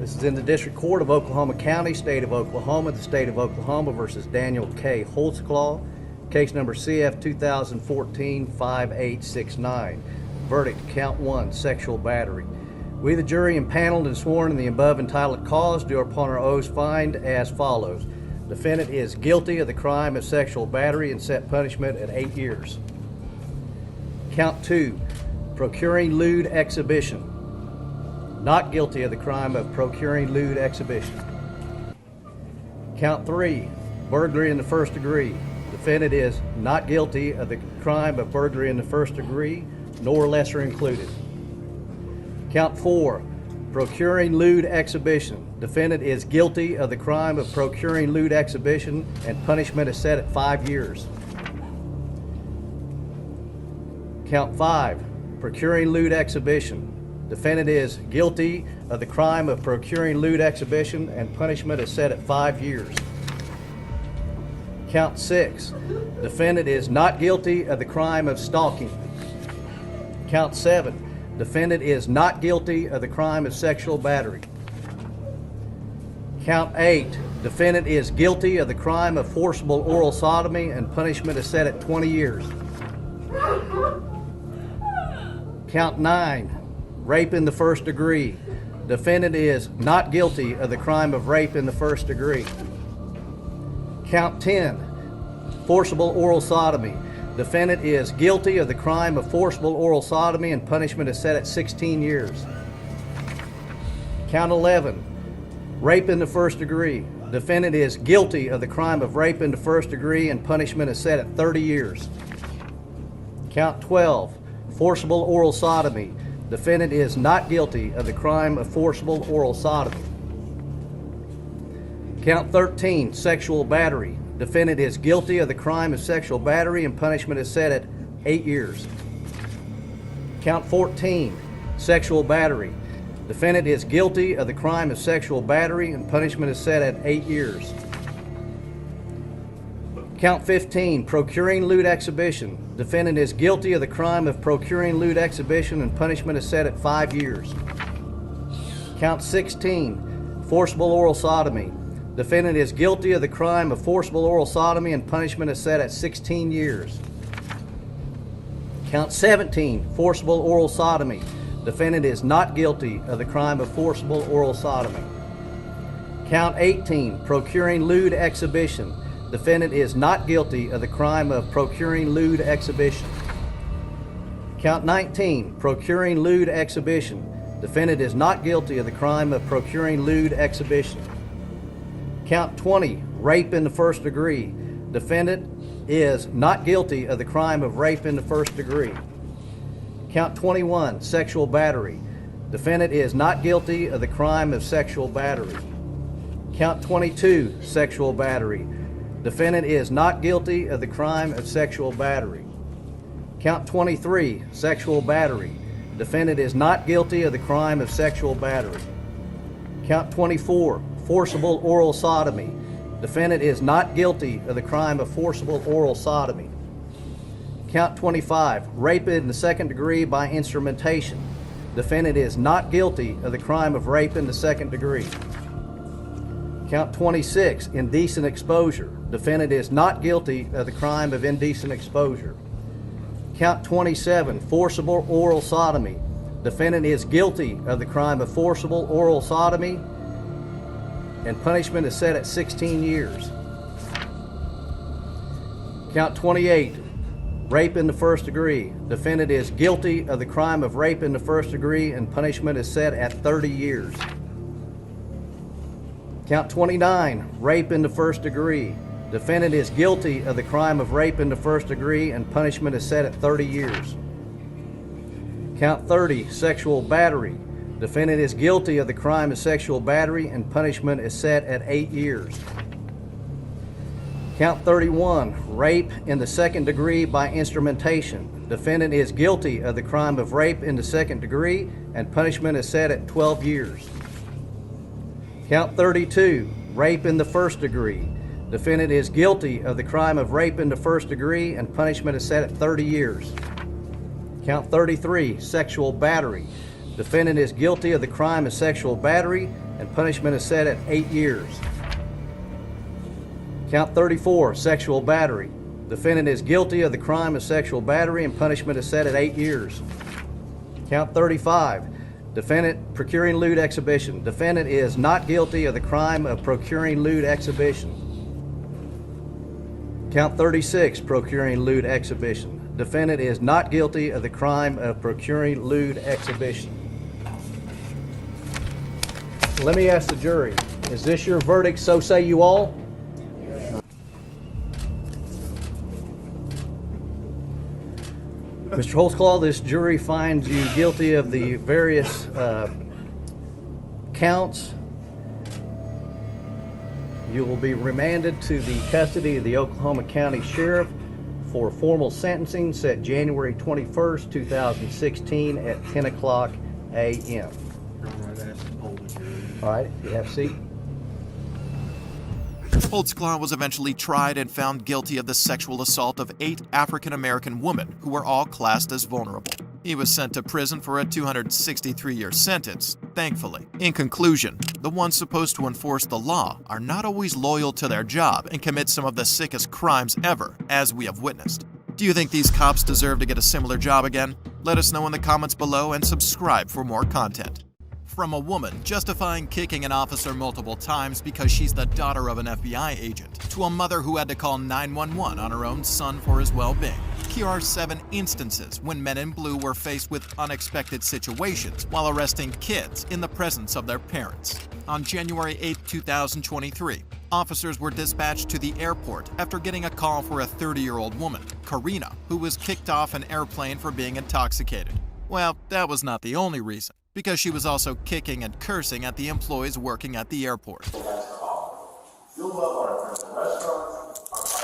This is in the District Court of Oklahoma County, State of Oklahoma, the State of Oklahoma versus Daniel K. Holtzclaw. Case number CF 2014-5869. Verdict, count 1, sexual battery. We, the jury, impaneled and sworn in the above entitled cause, do upon our oaths find as follows. Defendant is guilty of the crime of sexual battery and set punishment at 8 years. Count 2, procuring lewd exhibition. Not guilty of the crime of procuring lewd exhibition. Count 3, burglary in the first degree. Defendant is not guilty of the crime of burglary in the first degree, nor lesser included. Count 4, procuring lewd exhibition. Defendant is guilty of the crime of procuring lewd exhibition, and punishment is set at 5 years. Count 5, procuring lewd exhibition. Defendant is guilty of the crime of procuring lewd exhibition, and punishment is set at 5 years. Count 6, defendant is not guilty of the crime of stalking. Count 7, Defendant is not guilty of the crime of sexual battery. Count 8. Defendant is guilty of the crime of forcible oral sodomy, and punishment is set at 20 years. Count 9. Rape in the first degree. Defendant is not guilty of the crime of rape in the first degree. Count 10. Forcible oral sodomy. Defendant is guilty of the crime of forcible oral sodomy, and punishment is set at 16 years. Count 11. Rape in the first degree. Defendant is guilty of the crime of rape in the first degree, and punishment is set at 30 years. Count 12. Forcible oral sodomy. Defendant is not guilty of the crime of forcible oral sodomy. Count 13. Sexual battery. Defendant is guilty of the crime of sexual battery, and punishment is set at 8 years. Count 14. Sexual battery. Defendant is guilty of the crime of sexual battery, and punishment is set at 8 years. Count 15. Procuring lewd exhibition. Defendant is guilty of the crime of procuring lewd exhibition, and punishment is set at 5 years. Count 16. Forcible oral sodomy. Defendant is guilty of the crime of forcible oral sodomy, and punishment is set at 16 years. Count 17. Forcible oral sodomy. Defendant is not guilty of the crime of forcible oral sodomy. Count 18. Procuring lewd exhibition. Defendant is not guilty of the crime of procuring lewd exhibition. Count 19. Procuring lewd exhibition. Defendant is not guilty of the crime of procuring lewd exhibition. Count 20. Rape in the first degree. Defendant is not guilty of the crime of rape in the first degree. Count 21. Sexual battery. Defendant is not guilty of the crime of sexual battery. Count 22. Sexual battery. Defendant is not guilty of the crime of sexual battery. Count 23. Sexual battery. Defendant is not guilty of the crime of sexual battery. Count 24. Forcible oral sodomy. Defendant is not guilty of the crime of forcible oral sodomy. Count 25. Rape in the second degree by instrumentation. Defendant is not guilty of the crime of rape in the second degree. Count 26. Indecent exposure. Defendant is not guilty of the crime of indecent exposure. Count 27. Forcible oral sodomy. Defendant is guilty of the crime of forcible oral sodomy, and punishment is set at 16 years. Count 28. Rape in the first degree. Defendant is guilty of the crime of rape in the first degree, and punishment is set at 30 years. Count 29. Rape in the first degree. Defendant is guilty of the crime of rape in the first degree, and punishment is set at 30 years. Count 30. Sexual battery. Defendant is guilty of the crime of sexual battery, and punishment is set at 8 years. Count 31. Rape in the second degree by instrumentation. Defendant is guilty of the crime of rape in the second degree, and punishment is set at 12 years. Count 32. Rape in the first degree. Defendant is guilty of the crime of rape in the first degree, and punishment is set at 30 years. Count 33. Sexual battery. Defendant is guilty of the crime of sexual battery, and punishment is set at 8 years. Count 34. Sexual battery. Defendant is guilty of the crime of sexual battery, and punishment is set at 8 years. Count 35. Defendant procuring lewd exhibition. Defendant is not guilty of the crime of procuring lewd exhibition. Count 36. Procuring lewd exhibition. Defendant is not guilty of the crime of procuring lewd exhibition. Let me ask the jury, is this your verdict, so say you all? Mr. Holtzclaw, this jury finds you guilty of the various counts. You will be remanded to the custody of the Oklahoma County Sheriff for formal sentencing set January 21st, 2016 at 10 o'clock a.m. All right, you have a seat. Holtzclaw was eventually tried and found guilty of the sexual assault of 8 African-American women who were all classed as vulnerable. He was sent to prison for a 263-year sentence, thankfully. In conclusion, the ones supposed to enforce the law are not always loyal to their job and commit some of the sickest crimes ever, as we have witnessed. Do you think these cops deserve to get a similar job again? Let us know in the comments below and subscribe for more content. From a woman justifying kicking an officer multiple times because she's the daughter of an FBI agent, to a mother who had to call 911 on her own son for his well-being. Here are 7 instances when men in blue were faced with unexpected situations while arresting kids in the presence of their parents. On January 8, 2023, officers were dispatched to the airport after getting a call for a 30-year-old woman, Karina, who was kicked off an airplane for being intoxicated. Well, that was not the only reason, because she was also kicking and cursing at the employees working at the airport. Are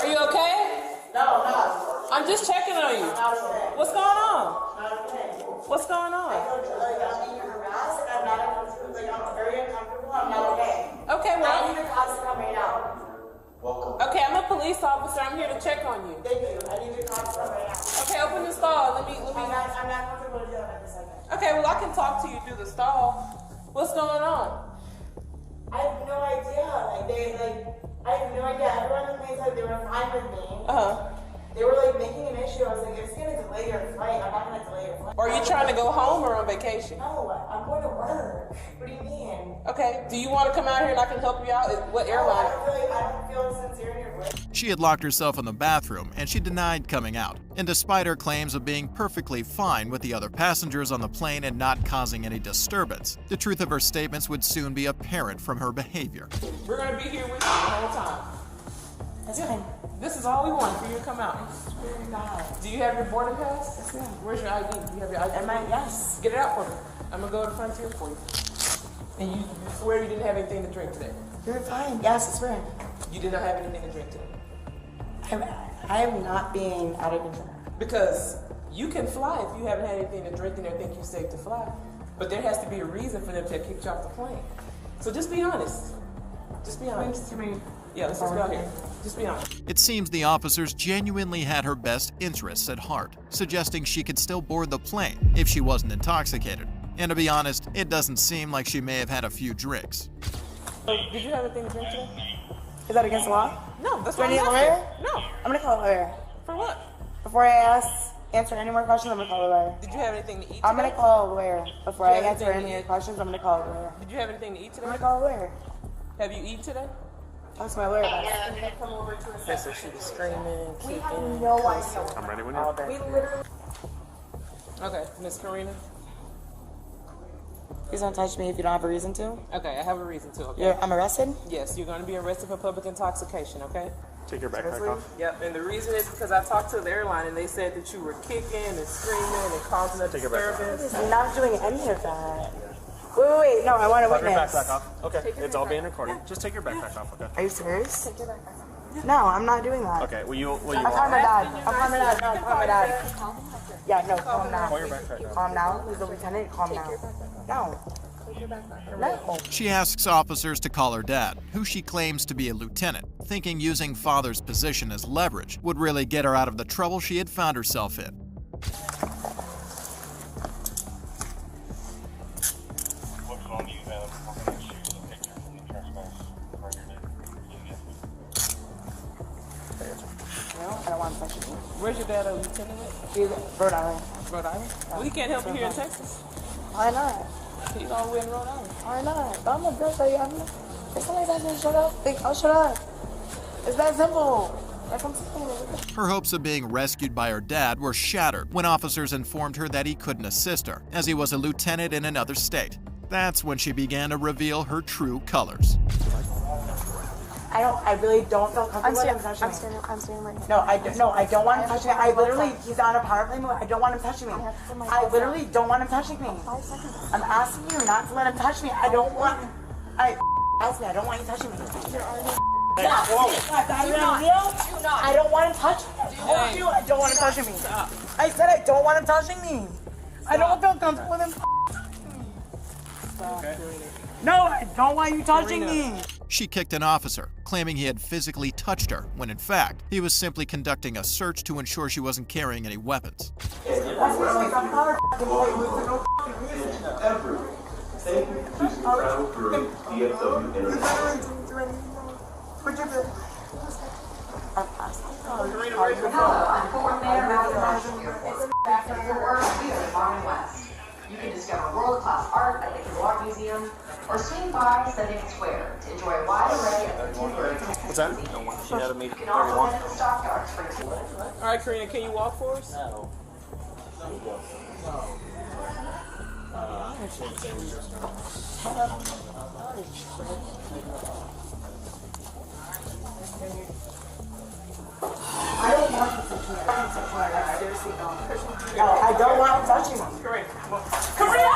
you okay? No, I'm not. I'm just checking on you. What's going on? What's going on? I'm being harassed and I'm very uncomfortable. I'm not okay. Okay, well. I need the cops to come right now. Welcome. Okay, I'm a police officer. I'm here to check on you. Thank you. I need the cops to come right now. Okay, open the stall. Let me. I'm not comfortable to do that in a second. Okay, well, I can talk to you through the stall. What's going on? I have no idea. I have no idea. Everyone in the place, they were fine with me. They were making an issue. I was like, it's gonna delay your flight. I'm not gonna delay your flight. Are you trying to go home or on vacation? No, I'm going to work. What do you mean? Okay. Do you want to come out here and I can help you out? What airline? I don't feel sincere in your voice. She had locked herself in the bathroom and she denied coming out. And despite her claims of being perfectly fine with the other passengers on the plane and not causing any disturbance, the truth of her statements would soon be apparent from her behavior. We're gonna be here with you the whole time. That's fine. This is all we want for you to come out. Do you have your boarding pass? Yes, ma'am. Where's your ID? Do you have your ID? Yes. Get it out for me. I'm gonna go to the frontier for you. And you swear you didn't have anything to drink today? You're fine. Yes, I swear. You did not have anything to drink today? I am not being out of control. Because you can fly if you haven't had anything to drink and they think you're safe to fly. But there has to be a reason for them to kick you off the plane. So just be honest. Just be honest. Yeah, let's just go out here. Just be honest. It seems the officers genuinely had her best interests at heart, suggesting she could still board the plane if she wasn't intoxicated. And to be honest, it doesn't seem like she may have had a few drinks. Did you have anything to drink today? Is that against the law? No, that's what I'm asking. Lawyer? No. I'm gonna call a lawyer. For what? Before I answer any more questions, I'm gonna call a lawyer. Did you have anything to eat today? I'm gonna call a lawyer. Before I answer any more questions, I'm gonna call a lawyer. Did you have anything to eat today? I'm gonna call a lawyer. Have you eaten today? That's my lawyer. Come over to a so she was screaming, kicking. We have no idea. I'm ready when you're ready. We literally. Okay, Miss Karina. Please don't touch me if you don't have a reason to. Okay, I have a reason to, okay? I'm arrested? Yes, you're going to be arrested for public intoxication, okay? Take your backpack off. Yep, and the reason is because I talked to the airline and they said that you were kicking and screaming and causing a disturbance. I'm not doing any of that. Wait, no, I want to witness. Take your backpack off. Okay, it's all being recorded. Just take your backpack off, okay? Are you serious? Take your backpack off. No, I'm not doing that. Okay, will you I'll call my dad. I'll call my dad. No, I'll call my dad. Yeah, no, calm down. Call your backpack down. Calm down. He's a lieutenant. Calm down. No. No. She asks officers to call her dad, who she claims to be a lieutenant, thinking using father's position as leverage would really get her out of the trouble she had found herself in. I don't want to touch you. Where's your dad, a lieutenant? He's Rhode Island. Rhode Island? Well, he can't help you here in Texas. Why not? He's all the way in Rhode Island. Why not? I'm a girl, so it's not like that, man. Shut up. Oh, shut up. It's that simple. That's what I'm saying. Her hopes of being rescued by her dad were shattered when officers informed her that he couldn't assist her, as he was a lieutenant in another state. That's when she began to reveal her true colors. I really don't feel comfortable with him touching me. I'm standing right here. No, I don't want him touching me. I literally, he's on a power play move. I don't want him touching me. I literally don't want him touching me. I'm asking you not to let him touch me. I don't want you touching me. I don't want him touching me. I don't want him touching me. I said I don't want him touching me. I don't feel comfortable with him. No, I don't want you touching me. She kicked an officer, claiming he had physically touched her, when in fact, he was simply conducting a search to ensure she wasn't carrying any weapons. You can discover world-class art at the Kawak Museum or swing by Sunday Square to enjoy a wide array of contemporary. What's that? She had a meeting. You can also head to the stockyards for tea. All right, Karina, can you walk for us? No. I don't want to touch you. I seriously don't. I don't want to touch you. Karina!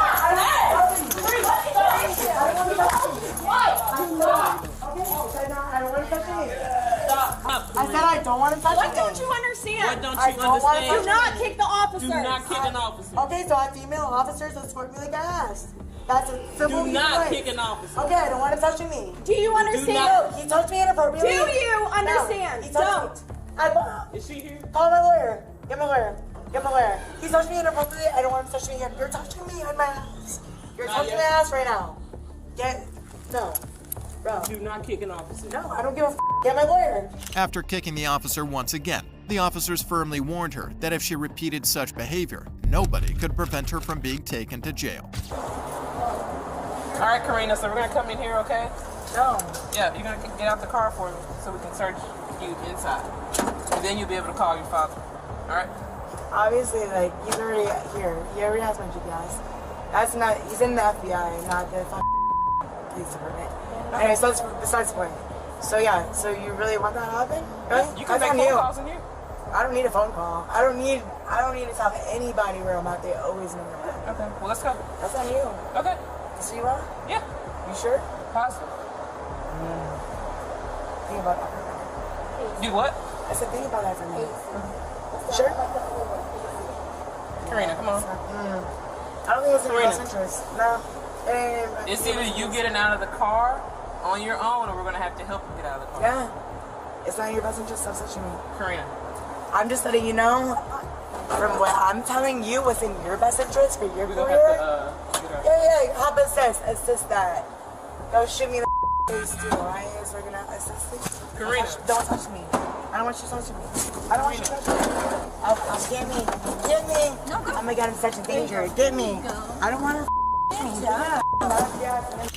I said I don't want to touch you. What don't you understand? What don't you understand? Do not kick the officers. Do not kick an officer. Okay, so I have female officers that escort me like I asked. That's a simple Do not right. kick an officer. Okay, I don't want to touch me. Do you understand? No, he touched me inappropriately. Do you understand? No, he touched me. Is she here? Call my lawyer. Get my lawyer. Get my lawyer. He touched me inappropriately. I don't want him to touch me again. You're touching me on my ass. You're touching my ass right now. No. Bro. Do not kick an officer. No, I don't give a f. Get my lawyer. After kicking the officer once again, the officers firmly warned her that if she repeated such behavior, nobody could prevent her from being taken to jail. All right, Karina, so we're going to come in here, okay? No. Yeah, you're going to get out the car for me so we can search you inside. And then you'll be able to call your father. All right? Obviously, like, he's already here. He already has my GPS. He's in the FBI, not the police department. Anyway, so that's besides the point. So yeah, so you really want that to happen? Really? You can make phone calls in here. I don't need a phone call. I don't need to tell anybody where I'm at. They always know where I'm at. Okay, well, let's go. That's on you. Okay. So you are? Yeah. You sure? Positive. Think about that. Do what? I said think about that for me. Sure? Karina, come on. I don't think it's in your best interest. No. It's either you getting out of the car on your own, or we're gonna have to help you get out of the car. Yeah. It's not in your best interest. Stop touching me. Karina. I'm just letting you know, from what I'm telling you, what's in your best interest for your career. Yeah. Help assist that. Don't shoot me in the face too, alright? So we're gonna assist it. Karina. Don't touch me. I don't want you touching me. I don't want you touching me. Get me. Get me. No, oh my god, I'm such a danger. Get me. I don't want to.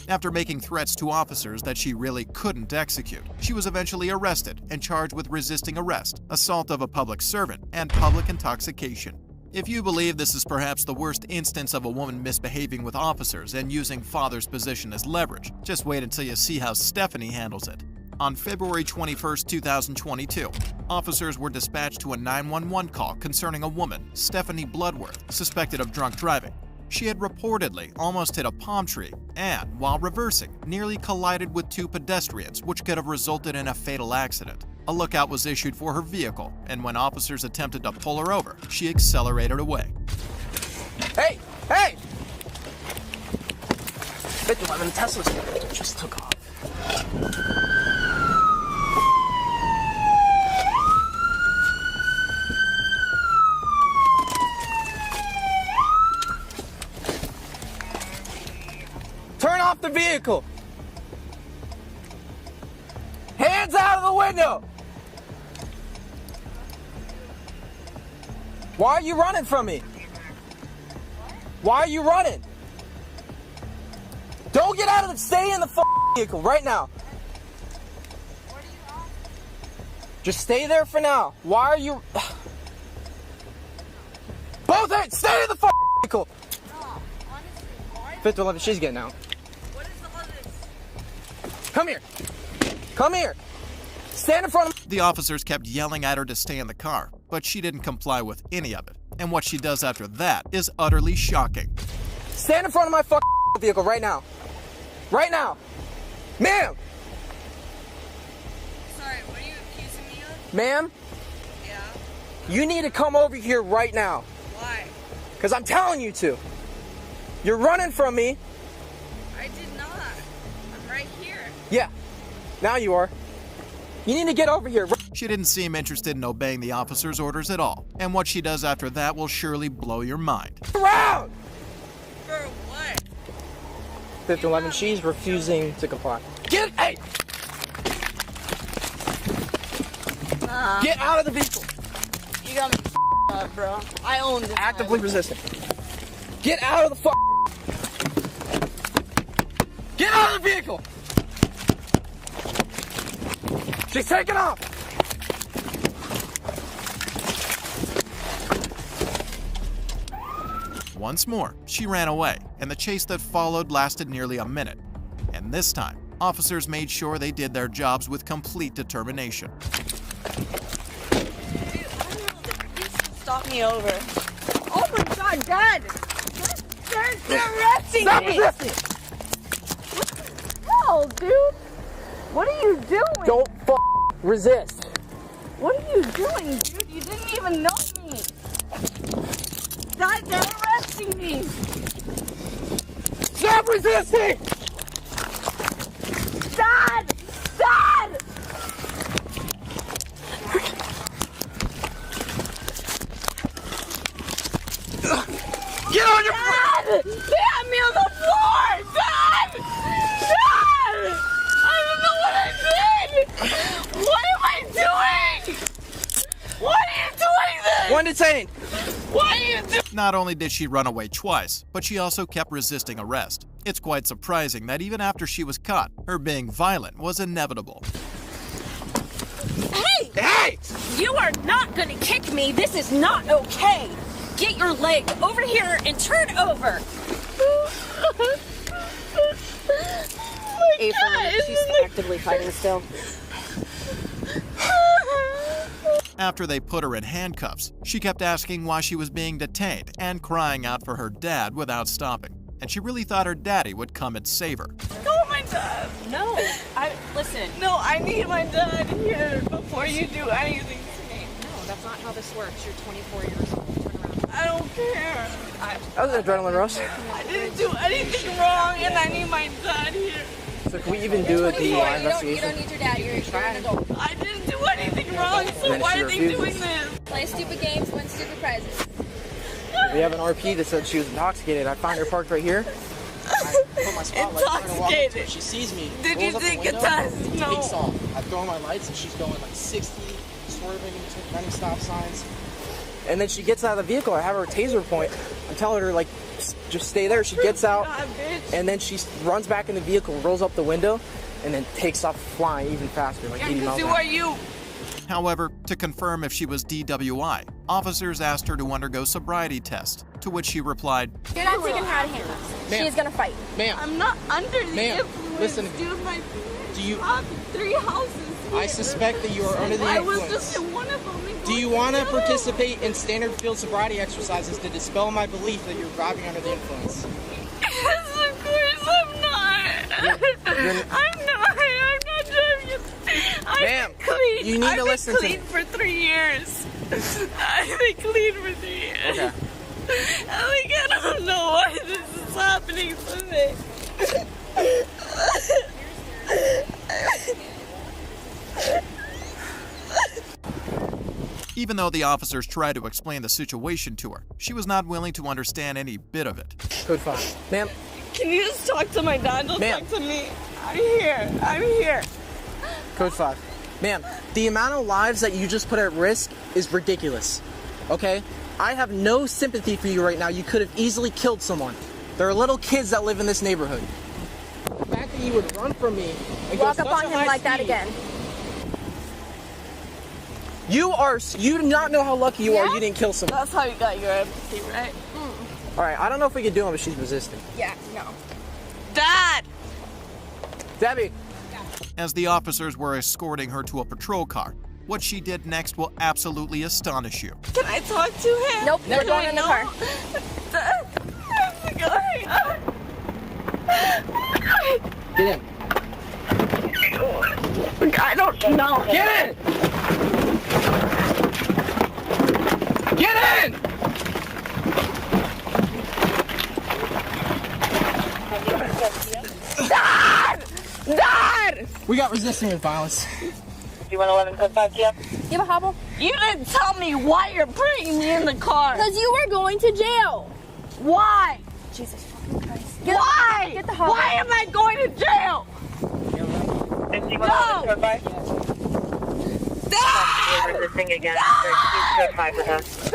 After making threats to officers that she really couldn't execute, she was eventually arrested and charged with resisting arrest, assault of a public servant, and public intoxication. If you believe this is perhaps the worst instance of a woman misbehaving with officers and using father's position as leverage, just wait until you see how Stephanie handles it. On February 21, 2022, officers were dispatched to a 911 call concerning a woman, Stephanie Bloodworth, suspected of drunk driving. She had reportedly almost hit a palm tree and, while reversing, nearly collided with two pedestrians, which could have resulted in a fatal accident. A lookout was issued for her vehicle, and when officers attempted to pull her over, she accelerated away. Hey! Hey! 51 Tesla's just took off. Turn off the vehicle! Hands out of the window! Why are you running from me? Why are you running? Don't get out of the, stay in the vehicle right now. Just stay there for now. Why are you? Both hands, stay in the vehicle. 511, she's getting out. Come here. Come here. Stand in front of me. The officers kept yelling at her to stay in the car, but she didn't comply with any of it. And what she does after that is utterly shocking. Stand in front of my vehicle right now. Right now. Ma'am. Sorry, what are you accusing me of? Ma'am. Yeah? You need to come over here right now. Why? Because I'm telling you to. You're running from me. I did not. I'm right here. Yeah. Now you are. You need to get over here. She didn't seem interested in obeying the officer's orders at all, and what she does after that will surely blow your mind. Around! For what? 511, she's refusing to comply. Get out of the vehicle. You got me up, bro. I own this. Actively resisting. Get out of the Get out of the vehicle! She's taking off! Once more, she ran away, and the chase that followed lasted nearly a minute. And this time, officers made sure they did their jobs with complete determination. Stop me over. Oh my God, Dad! They're arresting Stop me! resisting! Hell, dude! What are you doing? Don't resist. What are you doing, dude? You didn't even know me. Dad, they're arresting me. Stop resisting! Dad! Dad! Get on your Dad! They have me on the floor! Dad! Dad! I don't know what I did! What am I doing? Why are you doing this? One detained. Why are you doing? Not only did she run away twice, but she also kept resisting arrest. It's quite surprising that even after she was caught, her being violent was inevitable. Hey! Hey! You are not gonna kick me. This is not okay. Get your leg over here and turn over. April, she's actively fighting still. After they put her in handcuffs, she kept asking why she was being detained and crying out for her dad without stopping. And she really thought her daddy would come and save her. Oh my dad! No, listen. No, I need my dad here before you do anything to me. No, that's not how this works. You're 24 years old. Turn around. I don't care. That was an adrenaline rush. I didn't do anything wrong, and I need my dad here. So can we even do a DUI investigation? You don't need your dad. You're an adult. I didn't do anything wrong, so Then why she are they refuses. doing this? Play stupid games, win stupid prizes. We have an RP that said she was intoxicated. I find her parked right here. I put my spotlight trying to walk up to her. She sees me. Did you rolls up the think it window, does? No. Takes off. I throw my lights and she's going like 60, swerving, running stop signs. And then she gets out of the vehicle. I have her taser point. I'm telling her like, just stay there. She gets out, and then she runs back in the vehicle, rolls up the window, and then takes off flying even faster, like 80 miles an hour. Who are you? However, to confirm if she was DWI, officers asked her to undergo sobriety tests, to which she replied, You're not taking her out of handcuffs. She is gonna fight. Ma'am. I'm not under the Ma'am, influence, listen. dude. My Do you? I have 3 houses here. I suspect that you are under the I influence. was just in one of them. Do you want to participate in standard field sobriety exercises to dispel my belief that you're driving under the influence? Yes, of course I'm not. I'm not driving. Ma'am, clean. you need to listen to me. I've been clean for 3 years. I've been clean for 3 years. Okay. I don't know why this is happening to me. even though the officers tried to explain the situation to her, she was not willing to understand any bit of it. Code 5. Ma'am. Can you just talk to my dad? Don't Ma'am. talk to me. I'm here. I'm here. Code 5. Ma'am, the amount of lives that you just put at risk is ridiculous. Okay? I have no sympathy for you right now. You could have easily killed someone. There are little kids that live in this neighborhood. The fact that you would run from me and Walk go up such on a him high like that speed- again. You do not know how lucky you are you didn't kill someone. That's how you got your empathy, right? Alright, I don't know if we can do it, but she's resisting. Yeah, no. Dad! Debbie! As the officers were escorting her to a patrol car, what she did next will absolutely astonish you. Can I talk to him? Nope, you're going in the car. Get in. I don't know. Get in! Get in! Dad! Dad! We got not resisting with violence. Do you want 11 code 5 TF? You have a hobble? You didn't tell me why you're bringing me in the car. Because you were going to jail. Why? Jesus fucking Christ. Why? Get the hobble. Why am I going to jail? No! Code 5? You're resisting again. Code 5 with us.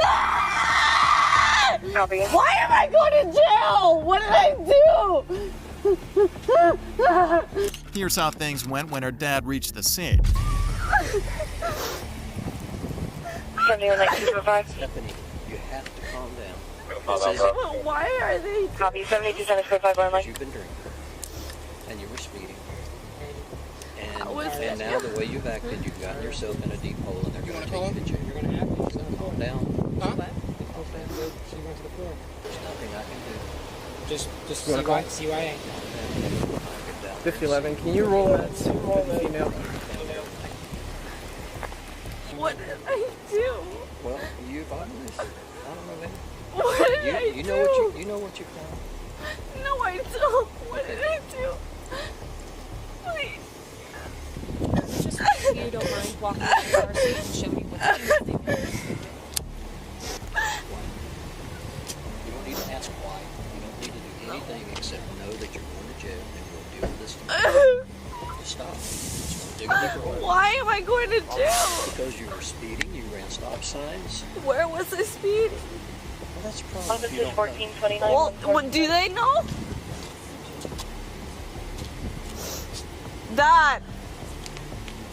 Copy. Why am I going to jail? What did I do? Here's how things went when her dad reached the scene. 719245. Stephanie, you have to calm down. Why are they? Copy 7275 on You've been drinking, and you were speeding. And now the way you've acted, you've gotten yourself in a deep hole, and they're going to take you to jail. You're going to have to calm down. Huh? There's nothing I can do. Just CYA. 5011, can you roll that female? What did I do? Well, you've obviously, I don't know, man. What did I do? You know what you've done. No, I don't. What did I do? Please. Just if you don't mind walking to the car so you can show me what you do. You don't need to ask why. You don't need to do anything except know that you're going to jail and we'll deal with this. Just stop. Just dig a deeper hole. Why am I going to jail? Because you were speeding, you ran stop signs. Where was I speeding? Well, that's probably. This is 1429. Well, do they know? Dad,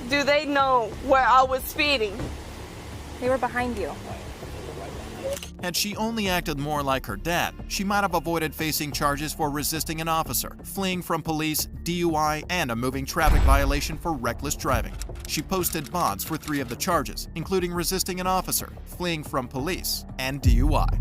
do they know where I was speeding? They were behind you. Had she only acted more like her dad, she might have avoided facing charges for resisting an officer, fleeing from police, DUI, and a moving traffic violation for reckless driving. She posted bonds for 3 of the charges, including resisting an officer, fleeing from police, and DUI.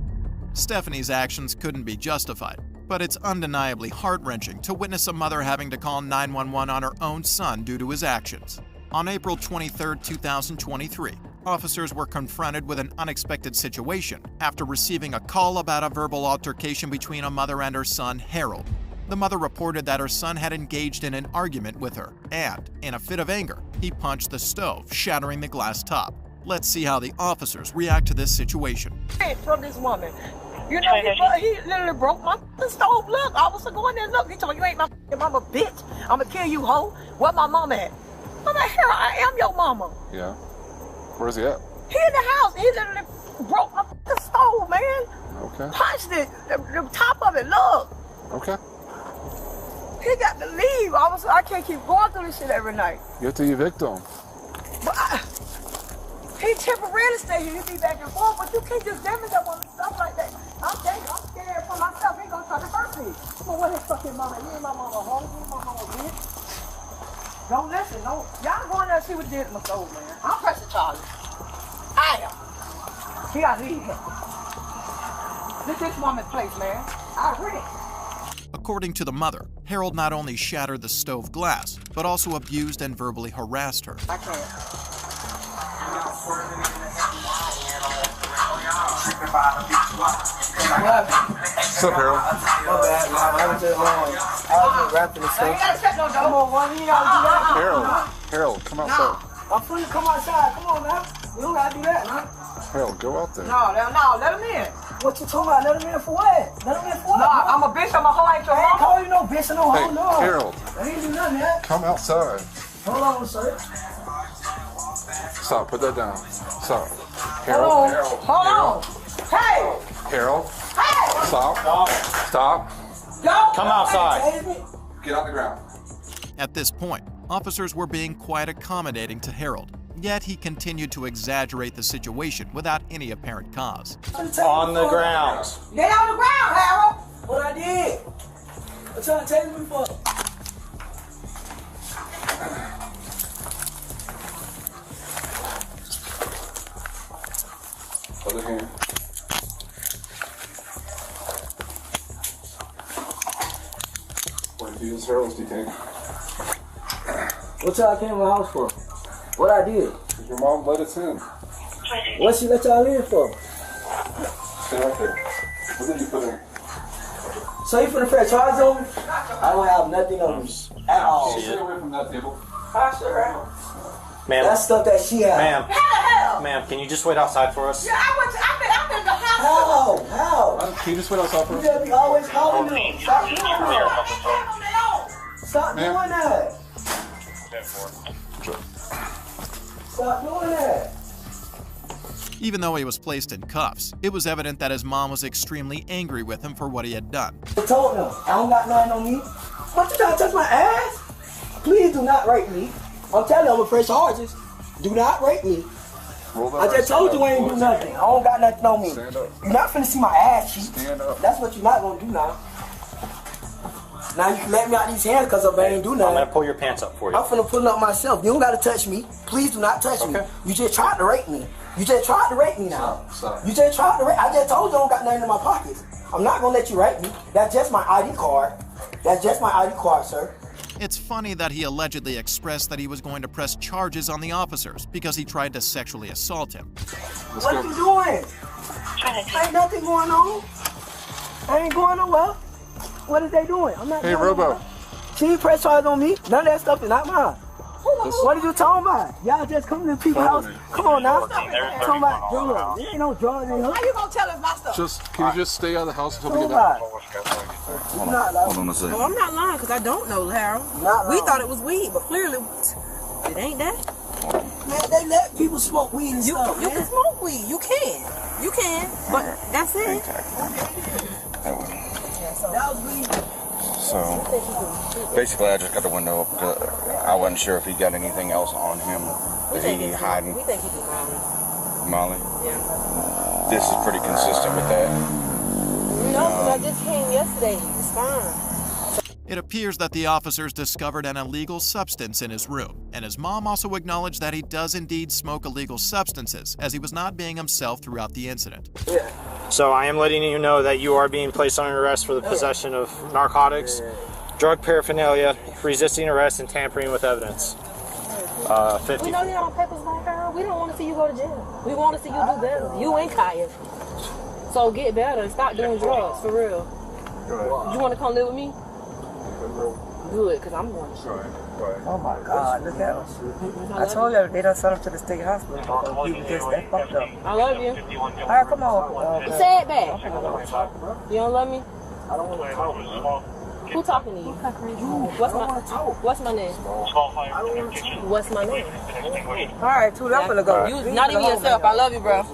Stephanie's actions couldn't be justified, but it's undeniably heart-wrenching to witness a mother having to call 911 on her own son due to his actions. On April 23, 2023, officers were confronted with an unexpected situation after receiving a call about a verbal altercation between a mother and her son, Harold. The mother reported that her son had engaged in an argument with her, and, in a fit of anger, he punched the stove, shattering the glass top. Let's see how the officers react to this situation. From this woman. You know, he literally broke my stove. Look, I was going there. Look, he told me, you ain't my mama, bitch. I'm gonna kill you, hoe. Where my mama at? I'm like, here, I am your mama. Yeah. Where's he at? He in the house. He literally broke my stove, man. Okay. Punched it, the top of it. Look. Okay. He got to leave. I can't keep going through this shit every night. You have to evict him. But he temporarily stay here. He be back and forth, but you can't just damage that one stuff like that. I'm scared for myself. He gonna try to hurt me. Well, what his fucking mama? You ain't my mama home. You ain't my mama bitch. Don't listen. Don't. Y'all go in there and see what he did to my soul, man. I'm pressing charges. I am. He gotta leave here. This woman's place, man. I agree. According to the mother, Harold not only shattered the stove glass, but also abused and verbally harassed her. I can't. What's up, Harold? My bad, man. I was just wrapping this stuff. Come on, one. You gotta do that. Harold, come outside. I'm free to come outside. Come on, man. We don't gotta do that, man. Harold, go out there. No, let him in. What you talking about? Let him in for what? Let him in for what? No, I'm a bitch. I'm a hoe. Ain't your mama. I ain't call you no bitch. No hoe. No. Harold. I ain't do nothing yet. Come outside. Hold on, sir. Stop. Put that down. Stop. Hold Harold. on. Hold on. Hey. Harold. Hey. Stop. Stop. Come outside. Get on the ground. At this point, officers were being quite accommodating to Harold, yet he continued to exaggerate the situation without any apparent cause. On the ground. Get on the ground, Harold. What I did. What you trying to tell me for? Other hand. What is Harold's detained? What y'all came to my house for? What I did? Your mom let us in. What she let y'all in for? Stay right there. What did you put in? So you finna press charges on me? I don't have nothing on me at all. Stay away from that table. I sure am. Ma'am. That's stuff that she had. Ma'am. Hell. Ma'am, can you just wait outside for us? Yeah, I've been to the hospital. How? Can you just wait outside for us? You gotta be always calling them. Stop doing that. Stop doing that. Stop doing that. Even though he was placed in cuffs, it was evident that his mom was extremely angry with him for what he had done. I told them, I don't got nothing on me. What, you trying to touch my ass? Please do not rape me. I'm telling you, I'm gonna press charges. Do not rape me. I just told you I ain't do nothing. I don't got nothing on me. You're not finna see my ass cheek. That's what you're not gonna do now. Now you can let me out these hands because I ain't do nothing. I'm gonna pull your pants up for you. I'm finna pull it up myself. You don't gotta touch me. Please do not touch me. You just tried to rape me. You just tried to rape me now. You just tried to rape. I just told you I don't got nothing in my pockets. I'm not gonna let you rape me. That's just my ID card. That's just my ID card, sir. It's funny that he allegedly expressed that he was going to press charges on the officers because he tried to sexually assault him. What are you doing? Ain't nothing going on. I ain't going nowhere. What is they doing? I'm not. Hey, Robo. She ain't press charges on me. None of that stuff is not mine. What are you talking about? Y'all just come to the people's house. Come on now. Talking about drugs. There ain't no drugs in here. How you gonna tell us my stuff? Can you just stay out of the house until we get back? Hold on a second. Well, I'm not lying because I don't know, Harold. We thought it was weed, but clearly it ain't that. Man, they let people smoke weed and stuff, You can smoke weed. You can. But that's it. That was weed. So basically, I just got the window up because I wasn't sure if he got anything else on him. Is he hiding? We think he did Molly. Molly? Yeah. This is pretty consistent with that. No, because I just came yesterday. It's fine. It appears that the officers discovered an illegal substance in his room, and his mom also acknowledged that he does indeed smoke illegal substances, as he was not being himself throughout the incident. So I am letting you know that you are being placed on arrest for the possession of narcotics, drug paraphernalia, resisting arrest, and tampering with evidence. 50. We know you on papers like her. We don't want to see you go to jail. We want to see you do better. You and Kaya. So get better and stop doing drugs, for real. You want to come live with me? Good, because I'm going to jail. Oh my God, look at us. I told you they done sent him to the state hospital. People just that fucked up. I love you. All right, come on. Say it back. You don't love me? I don't want to talk. Who talking to you? What's my name? What's my name? All right, two, I'm gonna go. You, not even yourself. I love you, bro.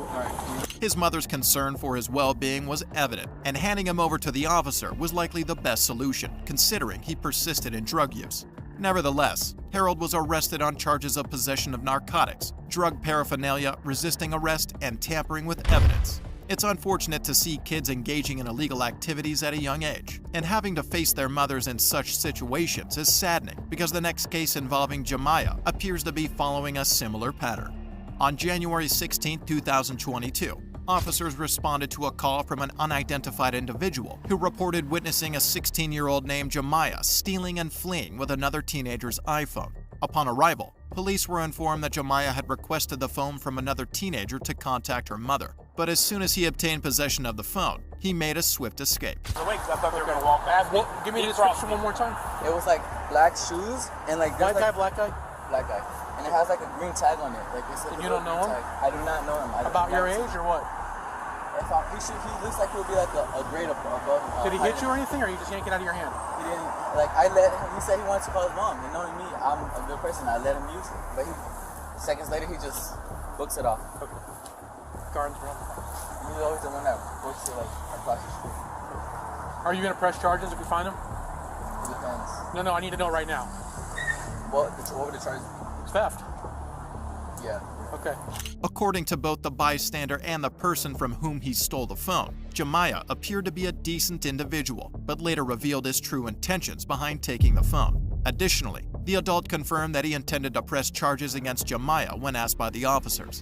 His mother's concern for his well-being was evident, and handing him over to the officer was likely the best solution, considering he persisted in drug use. Nevertheless, Harold was arrested on charges of possession of narcotics, drug paraphernalia, resisting arrest, and tampering with evidence. It's unfortunate to see kids engaging in illegal activities at a young age, and having to face their mothers in such situations is saddening because the next case involving Jemiah appears to be following a similar pattern. On January 16, 2022, officers responded to a call from an unidentified individual who reported witnessing a 16-year-old named Jemiah stealing and fleeing with another teenager's iPhone. Upon arrival, police were informed that Jemiah had requested the phone from another teenager to contact her mother. But as soon as he obtained possession of the phone, he made a swift escape. Wait, I thought they were gonna walk past. Give me the description one more time. It was like black shoes and like white guy, black guy, and it has like a green tag on it. Like it's and you don't know him? Tag. I do not know him. About your age or what? He looks like he would be like a grade above. Did he hit you or anything, or you just yank it out of your hand? He didn't. Like I let him. He said he wanted to call his mom, and knowing me, I'm a good person. I let him use it, but seconds later he just books it off. Okay. Gardens run. He's always the one that books it like across the street. Are you gonna press charges if we find him? It depends. No, I need to know right now. What would the charges be? Theft. Yeah. Okay. According to both the bystander and the person from whom he stole the phone, Jemiah appeared to be a decent individual, but later revealed his true intentions behind taking the phone. Additionally, the adult confirmed that he intended to press charges against Jemiah when asked by the officers.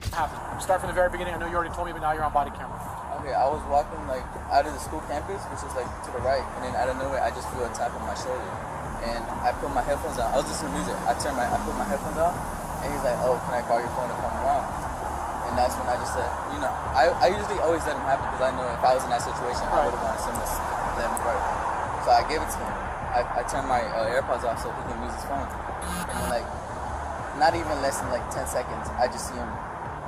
Start from the very beginning. I know you already told me, but now you're on body camera. Okay, I was walking like out of the school campus, which is like to the right, and then out of nowhere, I just feel a tap on my shoulder, and I put my headphones on. I was listening to music. I put my headphones on, and he's like, "Oh, can I call your phone to come around?" And that's when I just said, I usually always let him happen because I know if I was in that situation, I would have wanted him to let me work. So I gave it to him. I turned my AirPods off so he can use his phone. And then like not even less than like 10 seconds, I just see him.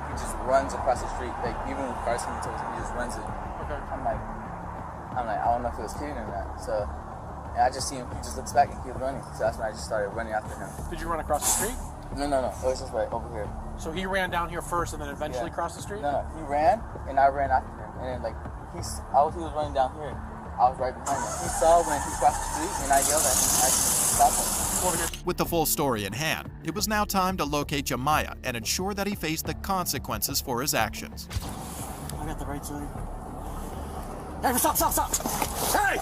He just runs across the street. Like even when Carson told him, he just runs it. Okay. I'm like, I don't know if it was kidding or not. So, and I just see him. He just looks back and keeps running. So that's when I just started running after him. Did you run across the street? No. It was just right over here. So he ran down here first and then eventually crossed the street? No. He ran and I ran after him. And then like he was running down here. I was right behind him. He saw when he crossed the street and I yelled at him. I just stopped him. With the full story in hand, it was now time to locate Jemiah and ensure that he faced the consequences for his actions. I got the right side. Hey, stop! Hey!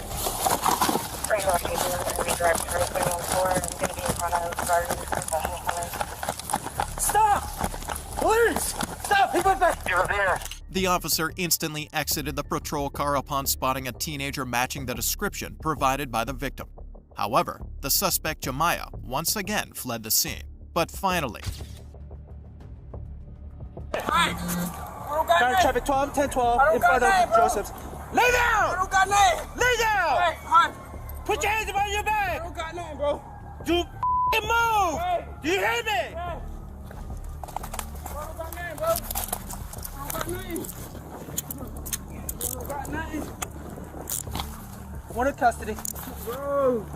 Stop! Please! Stop! He went back! You're there. The officer instantly exited the patrol car upon spotting a teenager matching the description provided by the victim. However, the suspect Jemiah once again fled the scene. But finally, Got traffic 12, 10-12 in front of Joseph's. Lay down! I don't got nothing. Lay down! Hey, hi. Put your hands behind your back! I don't got nothing, bro. Do move! Hey. Do you hear me? Hey. I don't got nothing, bro. I don't got nothing. One in custody. Bro.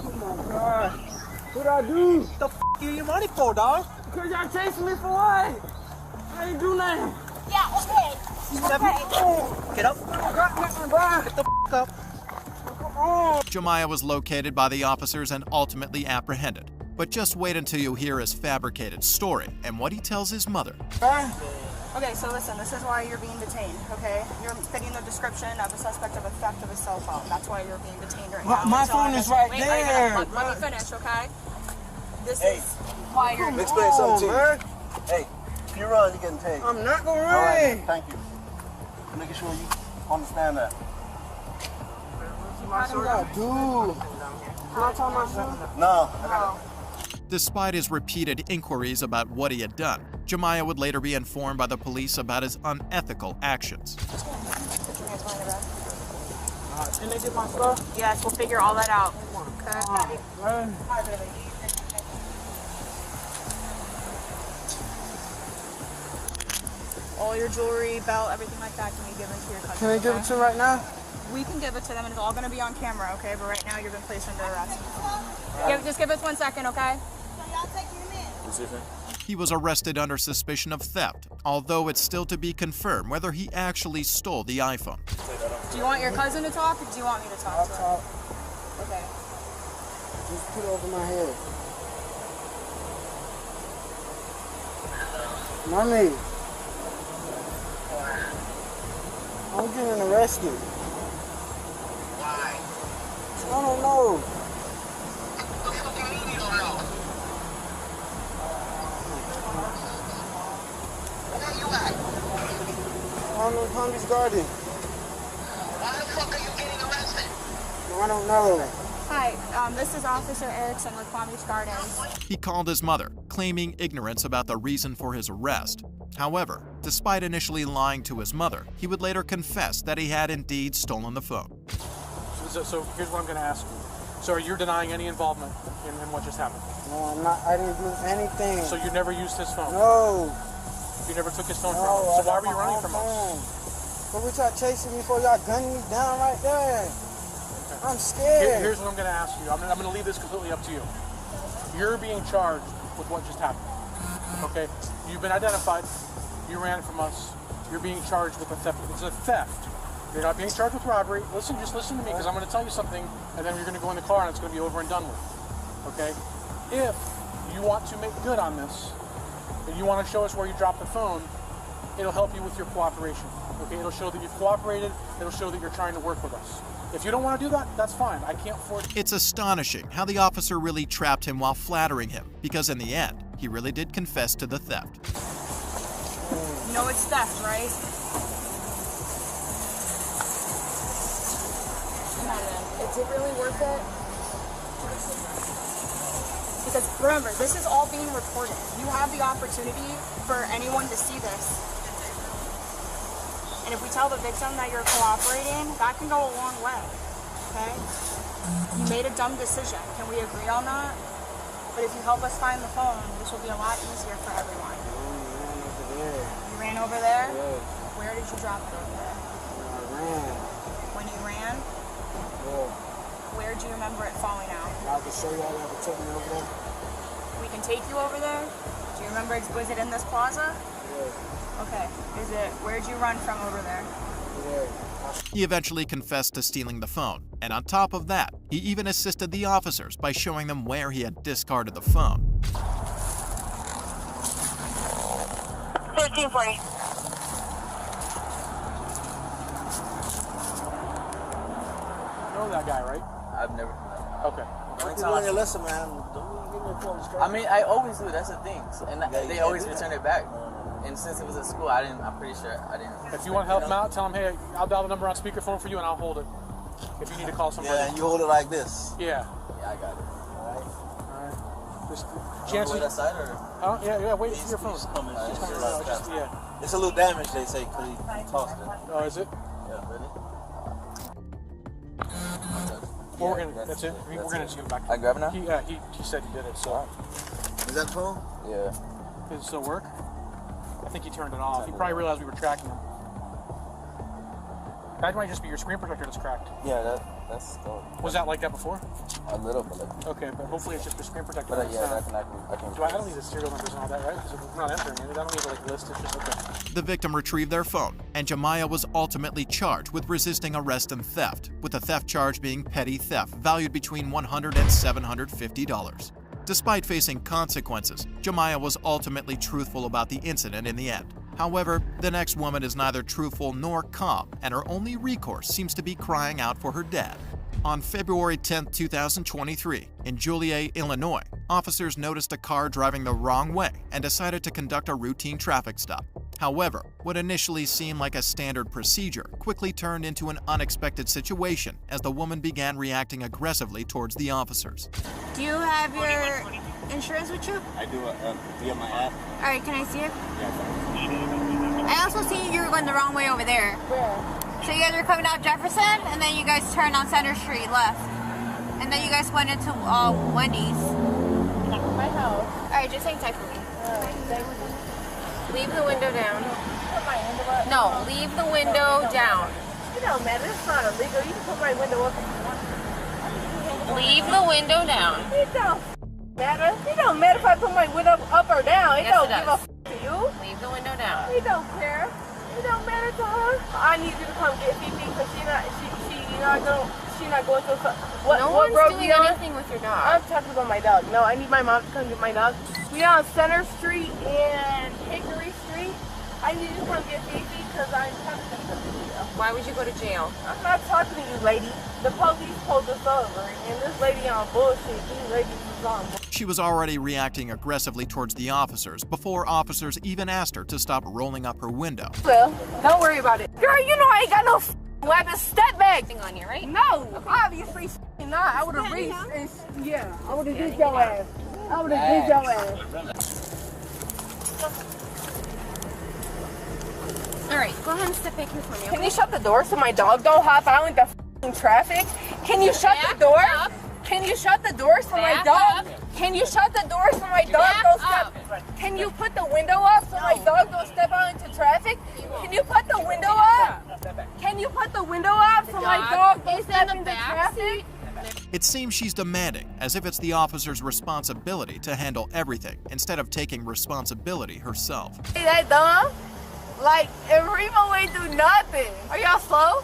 Oh my God. What'd I do? What the f you your money for, dog? Because y'all chasing me for what? I ain't do nothing. Yeah, okay. Get up. I don't got nothing, bro. Get the f up. Come on. Jemiah was located by the officers and ultimately apprehended. But just wait until you hear his fabricated story and what he tells his mother. Okay, so listen, this is why you're being detained, okay? You're fitting the description of a suspect of a theft of a cell phone. That's why you're being detained right now. My phone is right there. Let me finish, okay? This is why you're... Let me explain something to you. Hey, if you run, you're getting paid. I'm not gonna run. All right, thank you. I'm making sure you understand that. What did I do? Can I tell myself? No. Despite his repeated inquiries about what he had done, Jemiah would later be informed by the police about his unethical actions. Can they get my stuff? Yes, we'll figure all that out. Okay. All your jewelry, belt, everything like that can be given to your cousin. Can they give it to right now? We can give it to them, and it's all going to be on camera, okay? But right now, you've been placed under arrest. Just give us 1 second, okay? He was arrested under suspicion of theft, although it's still to be confirmed whether he actually stole the iPhone. Do you want your cousin to talk, or do you want me to talk to him? Okay. Just put it over my head. Mommy. I'm getting arrested. Why? I don't know. Where you at? I'm in Palm Beach Garden. Why the fuck are you getting arrested? I don't know. Hi, this is Officer Erickson with Palm Beach Gardens. He called his mother, claiming ignorance about the reason for his arrest. However, despite initially lying to his mother, he would later confess that he had indeed stolen the phone. So here's what I'm going to ask you. So are you denying any involvement in what just happened? No, I'm not. I didn't do anything. So you never used his phone? No. You never took his phone No, from him? So why were you I running got from my us? phone. But we tried chasing me before y'all gunned me down right there. Okay. I'm scared. Here's what I'm going to ask you. I'm going to leave this completely up to you. You're being charged with what just happened. Okay? You've been identified. You ran from us. You're being charged with a theft. It's a theft. You're not being charged with robbery. Listen, just listen to me, because I'm going to tell you something, and then you're going to go in the car, and it's going to be over and done with. Okay? If you want to make good on this, and you want to show us where you dropped the phone, it'll help you with your cooperation. Okay? It'll show that you've cooperated. It'll show that you're trying to work with us. If you don't want to do that, that's fine. I can't force you. It's astonishing how the officer really trapped him while flattering him, because in the end, he really did confess to the theft. You know it's theft, right? Is it really worth it? Because remember, this is all being recorded. You have the opportunity for anyone to see this. And if we tell the victim that you're cooperating, that can go a long way, okay? You made a dumb decision. Can we agree on that? But if you help us find the phone, this will be a lot easier for everyone. You ran over there? Yeah. Where did you drop it over there? I ran. When you ran? Yeah. Where do you remember it falling out? I can show y'all that to take me over there. We can take you over there? Do you remember, was it in this plaza? Yeah. Okay. Where'd you run from over there? Yeah. He eventually confessed to stealing the phone, and on top of that, he even assisted the officers by showing them where he had discarded the phone. 1340. You know that guy, right? I've never. Okay. Listen, man. Don't give me a phone. I mean, I always do. That's the thing. And they always return it back. And since it was at school, I'm pretty sure I didn't. If you want to help him out, tell him, hey, I'll dial the number on speakerphone for you and I'll hold it. If you need to call somebody. Yeah, and you hold it like this. Yeah. Yeah, I got it. Alright. Just Chances. That side or? Oh, yeah, wait for your phone. It's coming out. Yeah. It's a little damage, they say, because he tossed it. Oh, is it? Yeah, really? Well, we're gonna, that's it. We're gonna just give it back. I grab it now? He said he did it, so. Is that the phone? Yeah. Does it still work? I think he turned it off. He probably realized we were tracking him. That might just be your screen protector that's cracked. Yeah, that's still. Was that like that before? A little bit. Okay, but hopefully it's just your screen protector. But yeah, I can. I don't need the serial numbers and all that, right? Because we're not entering it. I don't need to like list it. Just okay. The victim retrieved their phone, and Jemiah was ultimately charged with resisting arrest and theft, with the theft charge being petty theft, valued between $100 and $750. Despite facing consequences, Jemiah was ultimately truthful about the incident in the end. However, the next woman is neither truthful nor calm, and her only recourse seems to be crying out for her dad. On February 10, 2023, in Joliet, Illinois, officers noticed a car driving the wrong way and decided to conduct a routine traffic stop. However, what initially seemed like a standard procedure quickly turned into an unexpected situation as the woman began reacting aggressively towards the officers. Do you have your insurance with you? I do, via my app. Alright, can I see it? Yeah. I also see you were going the wrong way over there. Where? So you guys were coming out Jefferson, and then you guys turned on Center Street left. And then you guys went into Wendy's. My house. Alright, just hang tight for me. Leave the window down. Put my window up. No, leave the window down. It don't matter. It's not illegal. You can put my window up if you want. Leave the window down. It don't matter. It don't matter if I put my window up or down. It Yes, don't it give does. a f to you. Leave the window down. It don't care. It don't matter to her. I need you to come get Fifi because she not going to. What one's road doing we on? anything with your dog. I'm talking about my dog. No, I need my mom to come get my dog. We on Center Street and Hickory Street. I need you to come get Fifi because I'm coming to jail. Why would you go to jail? I'm not talking to you, lady. The police pulled us over, and this lady on bullshit. These ladies is on bullshit. She was already reacting aggressively towards the officers before officers even asked her to stop rolling up her window. Well, don't worry about it. Girl, you know I ain't got no weapon. Step back. On you, right? No, obviously not. I would have reached and yeah, I would have did your ass. I would have did your ass. Alright, go ahead and step back here for me. Can you shut the door so my dog don't hop out in the f***ing traffic? Can you shut the door? Can you shut the door so my dog? Can you shut the door so my dog don't step? Can you put the window up so my dog don't step out into traffic? Can you put the window up? Can you put the window up so my dog don't step into traffic? It seems she's demanding, as if it's the officer's responsibility to handle everything instead of taking responsibility herself. Hey, that dumb? Like, if Remo ain't do nothing. Are y'all slow?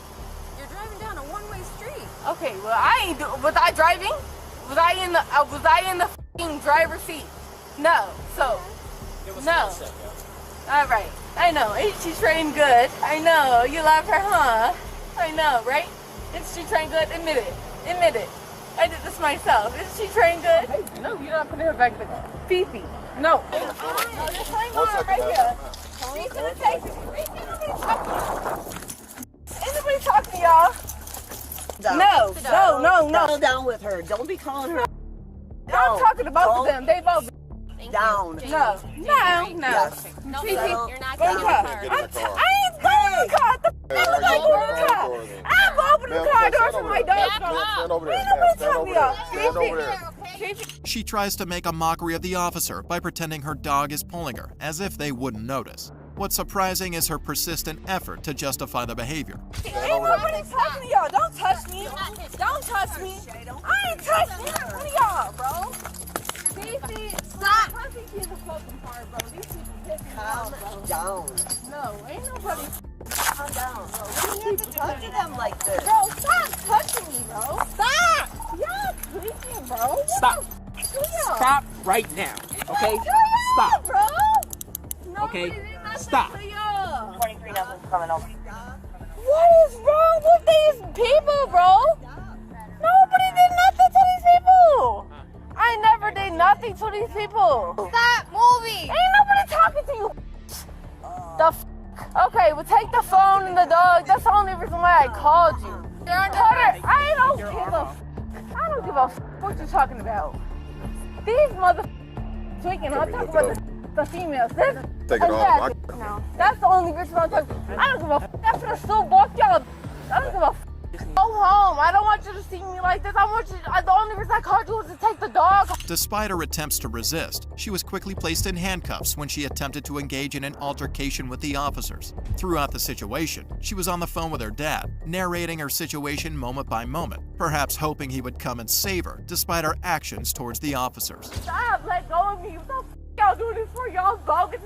You're driving down a one-way street. Okay, well I ain't do. Was I driving? Was I in the f***ing driver's seat? No. So, no. All right. I know. Ain't she trained good? I know. You love her, huh? I know, right? Is she trained good? Admit it. Admit it. I did this myself. Is she trained good? Hey, no, you're not putting her back there. Fifi. No. No, just hang on right here. She's gonna take it. Anybody talking to y'all? No. Settle down with her. Don't be calling her. I'm talking to both of them. They both. Down. No. Yes. No, Fifi, you're not getting in the car. I ain't going in the car. Never open the car. I'm opening the car door for my dog. Stand over there. Ain't nobody Stand tell over me there. up. Stand over there. She tries to make a mockery of the officer by pretending her dog is pulling her, as if they wouldn't notice. What's surprising is her persistent effort to justify the behavior. Ain't nobody touching me, y'all. Don't touch me. Don't touch me. I ain't touching none of y'all, bro. Stop. These people piss me off, bro. Down. No, ain't nobody. Calm down, bro. You keep touching them like this. Bro, stop touching me, bro. Stop. Y'all creeping, bro. Stop. Stop right now. Okay? Stop. Bro. Okay? Stop. 23 numbers coming over. What is wrong with these people, bro? Nobody did nothing to these people. I never did nothing to these people. Stop moving. Ain't nobody talking to you. Okay, well take the phone and the dog. That's the only reason why I called you. I don't give a what you talking about. These tweaking. I'm talking about the females. Take it off. No, that's the only reason I'm talking. I don't give a That's gonna still walk y'all. I don't give a Go home. I don't want you to see me like this. The only reason I called you was to take the dog. Despite her attempts to resist, she was quickly placed in handcuffs when she attempted to engage in an altercation with the officers. Throughout the situation, she was on the phone with her dad, narrating her situation moment by moment, perhaps hoping he would come and save her, despite her actions towards the officers. Stop. Let go of me. What the f y'all doing this for? Y'all bogus.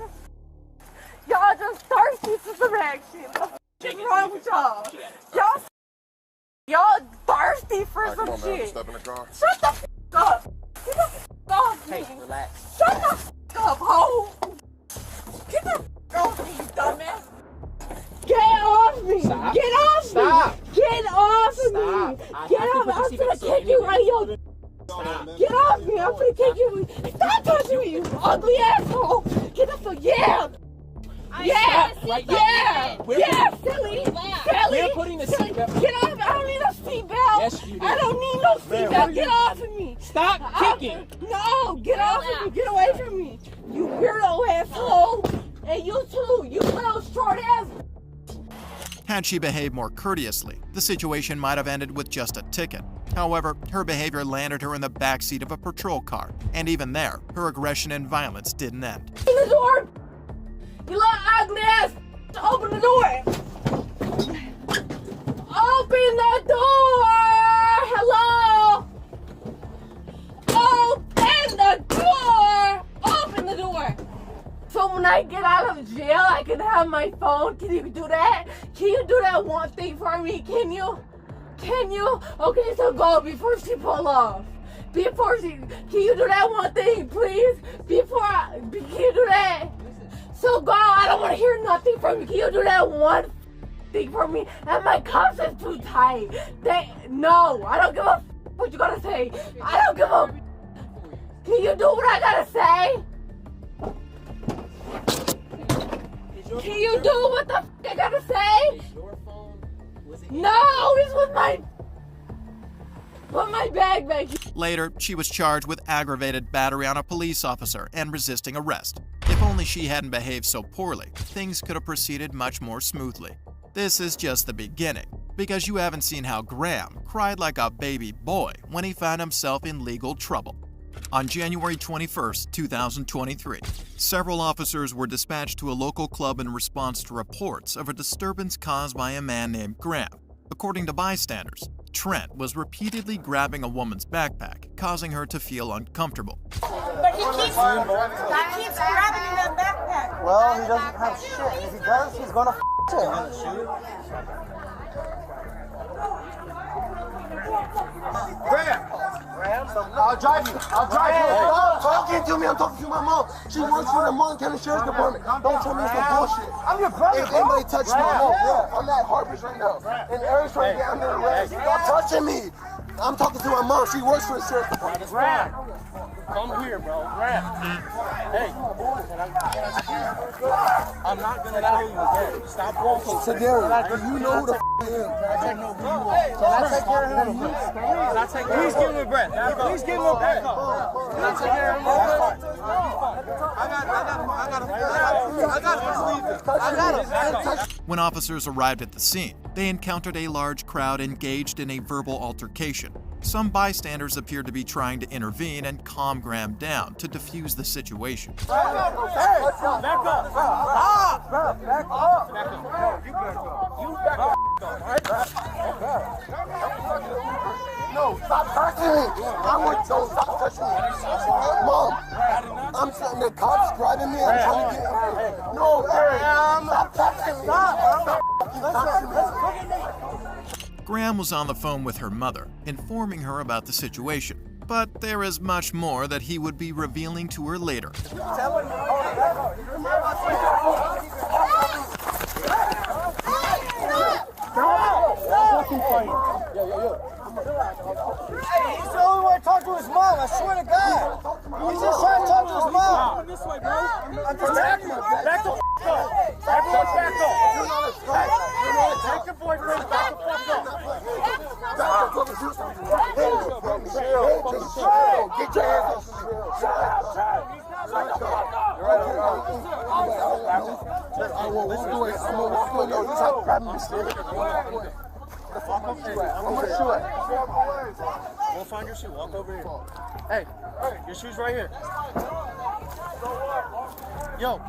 Y'all just thirsty for some action. What the f is wrong with y'all? Y'all thirsty for some come on, shit. man. Step in the car. Shut the f up. Get the f off me. Hey, relax. Shut the f up, ho. Get the f off me, you dumbass. Get off me. Stop. Get off Stop. me. Get off of Stop. me. Get off. I'm gonna kick you right, yo. Stop. Get off me. I'm gonna kick you. Stop touching me, you ugly asshole. Get the fuck. Yeah. Yeah, Right yeah, We're yeah, putting, silly, We're putting the seatbelt. Get off! I don't need a seatbelt. Yes, you do. I don't need no seatbelt. Get off of me. Stop kicking. No, get off of me. Get away from me. You weirdo asshole. And you too. You little short ass. Had she behaved more courteously, the situation might have ended with just a ticket. However, her behavior landed her in the backseat of a patrol car, and even there, her aggression and violence didn't end. Open the door. You little ugly ass. Open the door. Open the door. Hello. Open the door. Open the door. So when I get out of jail, I can have my phone. Can you do that? Can you do that one thing for me? Can you? Can you? Okay, so go before she pull off. Can you do that one thing, please? Can you do that? So go, I don't want to hear nothing from you. Can you do that one thing for me? And my cuffs is too tight. No, I don't give a what you gotta say. I don't give a. Can you do what I gotta say? Can you do what the I gotta say? No, this was my. Put my bag back. Later, she was charged with aggravated battery on a police officer and resisting arrest. If only she hadn't behaved so poorly, things could have proceeded much more smoothly. This is just the beginning, because you haven't seen how Graham cried like a baby boy when he found himself in legal trouble. On January 21, 2023, several officers were dispatched to a local club in response to reports of a disturbance caused by a man named Graham. According to bystanders, Trent was repeatedly grabbing a woman's backpack, causing her to feel uncomfortable. But he keeps grabbing in that backpack. Well, he doesn't have shit. If he does, he's gonna it. I'll drive you. I'll drive you. Stop talking to me. I'm talking to my mom. She works for the Montgomery County Sheriff's Department. Don't tell me some bullshit. I'm your brother, If anybody touches my mom, I'm at Harper's right now. And Eric's trying to get under arrest. Stop touching me. I'm talking to my mom. She works for the Sheriff's Department. Come here, bro. Hey. I'm not gonna tell you again. Stop walking. Sedarius, do you know who the I am? I know who you are. Can I take care of him? Please give him a breath. Please give him a breath. Can I take care of him? I got to leave this. I got to. When officers arrived at the scene, they encountered a large crowd engaged in a verbal altercation. Some bystanders appeared to be trying to intervene and calm Graham down to defuse the situation. Hey, back up. Back up. Back up. You back up. You back up. No, stop touching me. I want to stop touching me. Mom, I'm sitting there, cops driving me. I'm trying to get. No, stop touching me. Stop. Graham was on the phone with her mother, informing her about the situation. But there is much more that he would be revealing to her later. Hey, he's the only one to talk to his mom, I swear to God. He's just trying to talk to his mom. This way, bro. I'm just telling you. Back the f*** up. Everyone back up. Take your boyfriend back the f*** up. Get your hands I will walk away. I'm going to walk away. No, you have to grab me. I'm going to shoot it. We'll find your shoe. Walk over here. Hey, your shoe's right here. Yo.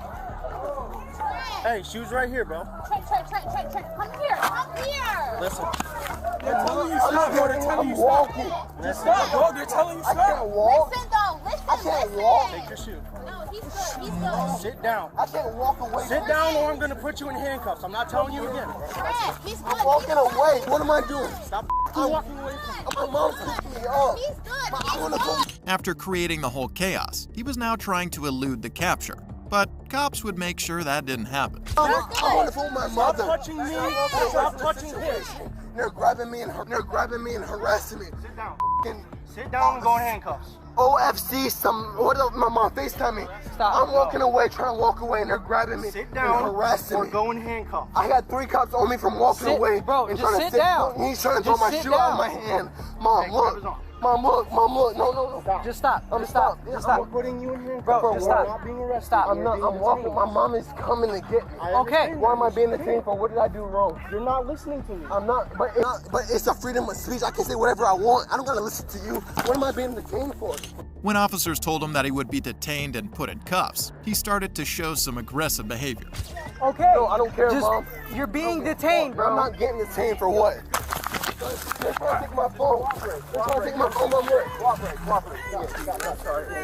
Hey, shoe's right here, bro. Trent, come here. Come here. Listen. They're telling you stop, bro. They're telling you stop. Listen, bro. They're telling you stop. I can't walk. Listen, though. Listen. I can't walk. Take your shoe. No, he's good. He's good. Sit down. I can't walk away. Sit down or I'm going to put you in handcuffs. I'm not telling you again. Trent, he's good. I'm walking away. What am I doing? Stop walking away from me. My mom's picking me up. He's good. I want to go. After creating the whole chaos, he was now trying to elude the capture. But cops would make sure that didn't happen. I want to phone my mother. Stop touching me. Stop touching him. They're grabbing me and harassing me. Sit down. Sit down and go in handcuffs. OFC, what else? My mom FaceTime me. Stop. I'm walking away, trying to walk away, and they're grabbing me. Sit down and harassing or me. go in handcuffs. I got 3 cops on me from walking away. Bro, and just trying to sit down. He's trying to throw Just my sit shoe out of down. my hand. Mom, look. Mom, look. No. Just stop. Just stop. I'm putting you in handcuffs. Bro, just stop. stop. Not being arrested. Stop. I'm walking. My mom is coming to get me. Okay. Why am I being detained for? What did I do wrong? You're not listening to me. I'm not. But it's a freedom of speech. I can say whatever I want. I don't gotta listen to you. What am I being detained for? When officers told him that he would be detained and put in cuffs, he started to show some aggressive behavior. Okay. No, I don't care, Mom. You're being detained, bro. I'm not getting detained for what? They're trying to take my phone. They're trying to take my phone.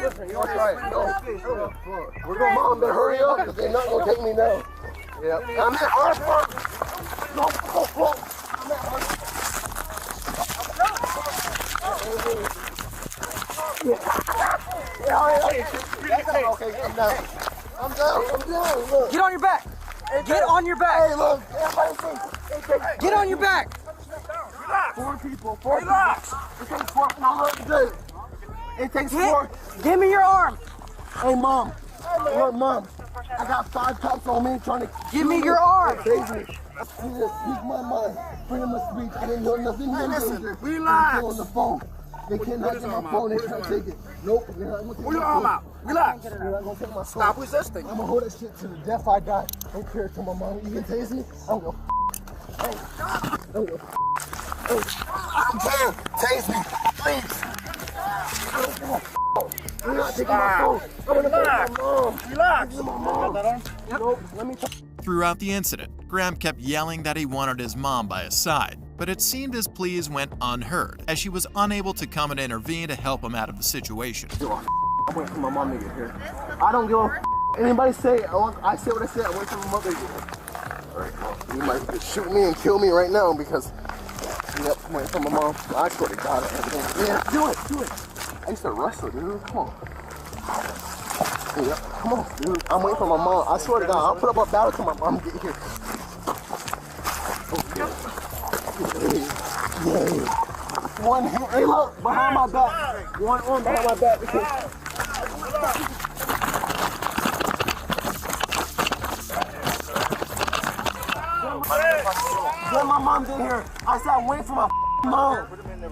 Listen, you're right. No. We're going, Mom, better hurry up because they're not going to take me now. Yeah. I'm at Hartford. No. I'm at Hartford. Yeah. Okay, I'm down. I'm down. Look. Get on your back. Get on your back. Hey, look. Everybody Get on your back. 4 people. Relax. It takes 4. Now look, dude. It takes 4. Give me your arm. Hey, Mom. Look, Mom. I got 5 cops on me trying to give me your arm. Save me. I just speak my mind. Freedom of speech. I didn't know nothing. Hey, listen. Relax. On the phone. They cannot get my phone. They can't take it. Nope. They're not gonna take Pull your arm out. Relax. They're not gonna take my phone. Stop resisting. I'm gonna hold that shit to the death I die. Don't care to my mom. You can tase me. I'm gonna. I'm telling you, tase me, please. You're not taking my phone. I'm gonna go to my mom. Relax. My mom. Got that arm? Nope. Let me. Throughout the incident, Graham kept yelling that he wanted his mom by his side, but it seemed his pleas went unheard, as she was unable to come and intervene to help him out of the situation. I'm waiting for my mom to get here. I don't give a anybody say I say what I said. I wait for my mother to get here. Alright, you might shoot me and kill me right now because I'm waiting for my mom. I swear to God, yeah, do it. I used to wrestle, dude. Come on. Yep, come on, dude. I'm waiting for my mom. I swear to God, I'll put up a battle till my mom get here. Yeah. One hand, hey look, behind my back. One arm behind my back. When my mom get here, I said I'm waiting for my mom.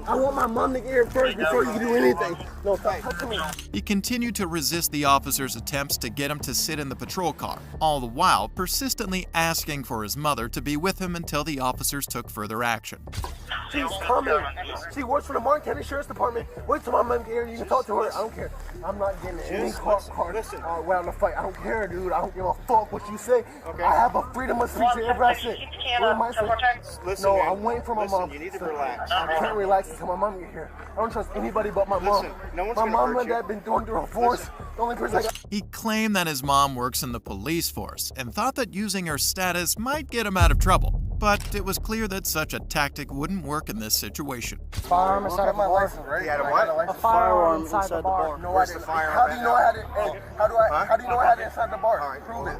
I want my mom to get here first before you can do anything. No, stop touching me. He continued to resist the officer's attempts to get him to sit in the patrol car, all the while persistently asking for his mother to be with him until the officers took further action. She's coming. She works for the Martin County Sheriff's Department. Wait till my mom gets here. You can talk to her. I don't care. I'm not getting any car. Listen, we're on the fight. I don't care, dude. I don't give a fuck what you say. Okay. I have a freedom of speech wherever I sit. Where am I sitting? No, I'm waiting for my mom. You need to relax. I can't relax until my mom gets here. I don't trust anybody but my mom. No one's my gonna mom hurt and you. dad been going through a divorce. The only person I got. He claimed that his mom works in the police force and thought that using her status might get him out of trouble. But it was clear that such a tactic wouldn't work in this situation. Firearm inside the bar. He had a what? A firearm inside the bar. No, I didn't. How do you know I had it? How do you know I had it inside the bar? Prove it.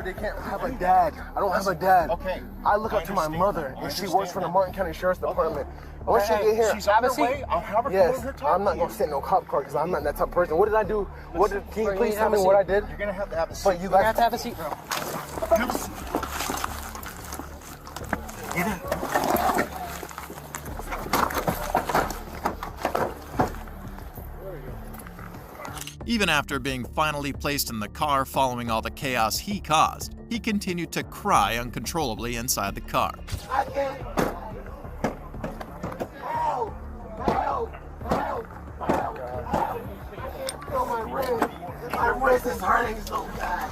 They can't have a dad. I don't have a dad. Okay. I look up to my mother, and she works for the Martin County Sheriff's Department. Once she get here, she's on her way. I'll have her yes, pull her talk I'm not gonna sit in no cop car because I'm not that type of person. What did I do? Can you please tell me what I did? You're gonna have to have a seat. But you guys have to have a seat. Get in. Even after being finally placed in the car following all the chaos he caused, he continued to cry uncontrollably inside the car. I can't. Help! Help! Help! Help! Feel my wrist. My wrist is hurting so bad.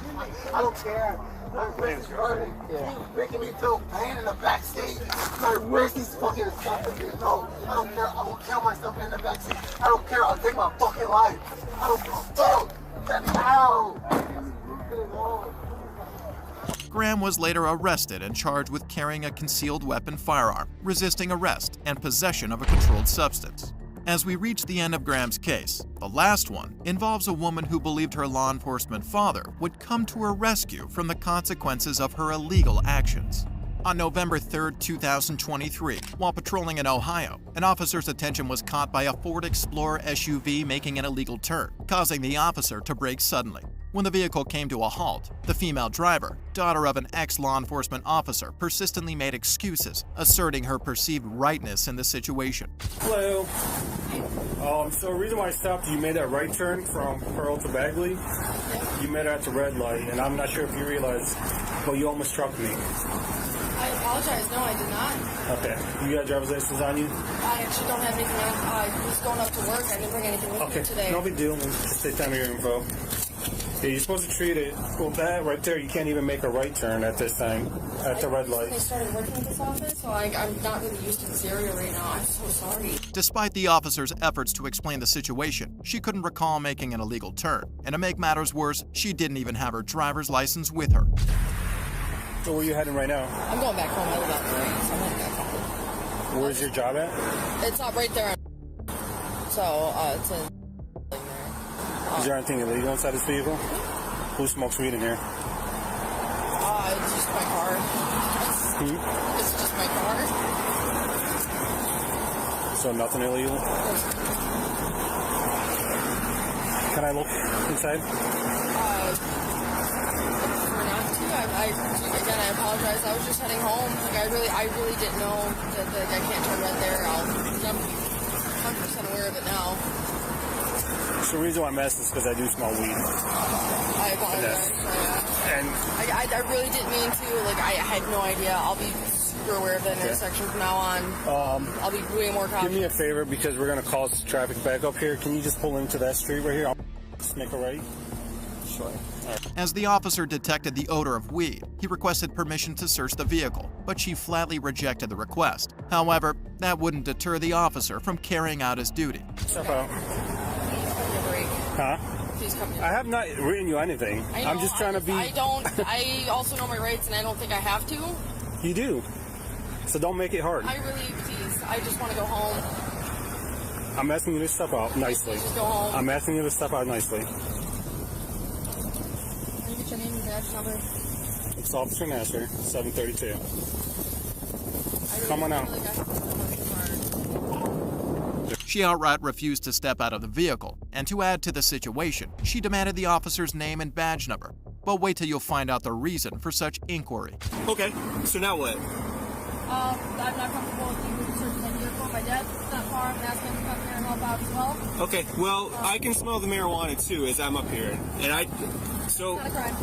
I don't care. My wrist is hurting. He's making me feel pain in the back seat. My wrist is fucking stopping me. No, I don't care. I will kill myself in the back seat. I don't care. I'll take my fucking life. I don't give a fuck. Let me out. Graham was later arrested and charged with carrying a concealed weapon firearm, resisting arrest, and possession of a controlled substance. As we reach the end of Graham's case, the last one involves a woman who believed her law enforcement father would come to her rescue from the consequences of her illegal actions. On November 3, 2023, while patrolling in Ohio, an officer's attention was caught by a Ford Explorer SUV making an illegal turn, causing the officer to brake suddenly. When the vehicle came to a halt, the female driver, daughter of an ex-law enforcement officer, persistently made excuses, asserting her perceived rightness in the situation. Hello. So the reason why I stopped you made that right turn from Pearl to Bagley. You met her at the red light, and I'm not sure if you realize, but you almost struck me. I apologize. No, I did not. Okay. You got a driver's license on you? I actually don't have anything on. I was going up to work. I didn't bring anything with me today. No big deal. Just take time of your info. Yeah, you're supposed to treat it. Well, that right there, you can't even make a right turn at this time, at the red light. I started working at this office, so I'm not really used to this area right now. I'm so sorry. Despite the officer's efforts to explain the situation, she couldn't recall making an illegal turn. And to make matters worse, she didn't even have her driver's license with her. So where are you heading right now? I'm going back home. I live out there, so I'm heading back home. Where's your job at? It's not right there. So, it's in... Is there anything illegal inside this vehicle? Who smokes weed in here? It's just my car. It's just my car. So nothing illegal? Can I look inside? Again, I apologize. I was just heading home. Like I really didn't know that I can't turn red there. I'm 100% aware of it now. So the reason why I'm asking is because I do smell weed. I apologize. And I really didn't mean to. Like I had no idea. I'll be super aware of the intersection from now on. I'll be way more cautious. Do me a favor because we're gonna cause traffic back up here. Can you just pull into that street right here? I'll just make a right. Sure. As the officer detected the odor of weed, he requested permission to search the vehicle, but she flatly rejected the request. However, that wouldn't deter the officer from carrying out his duty. Step out. Huh? Please come here. I have not written you anything. I know, I'm just trying to be... I also know my rights, and I don't think I have to. You do. So don't make it hard. I really, please, I just want to go home. I'm asking you to step out nicely. Just go home. I'm asking you to step out nicely. Can you get your name and badge number? It's Officer Nasser, 732. Come on out. She outright refused to step out of the vehicle, and to add to the situation, she demanded the officer's name and badge number. But wait till you'll find out the reason for such inquiry. Okay, so now what? I'm not comfortable with you searching my vehicle. My dad's not far. I'm asking him to come here and help out as well. Okay, well, I can smell the marijuana too as I'm up here. And so. It's not a crime.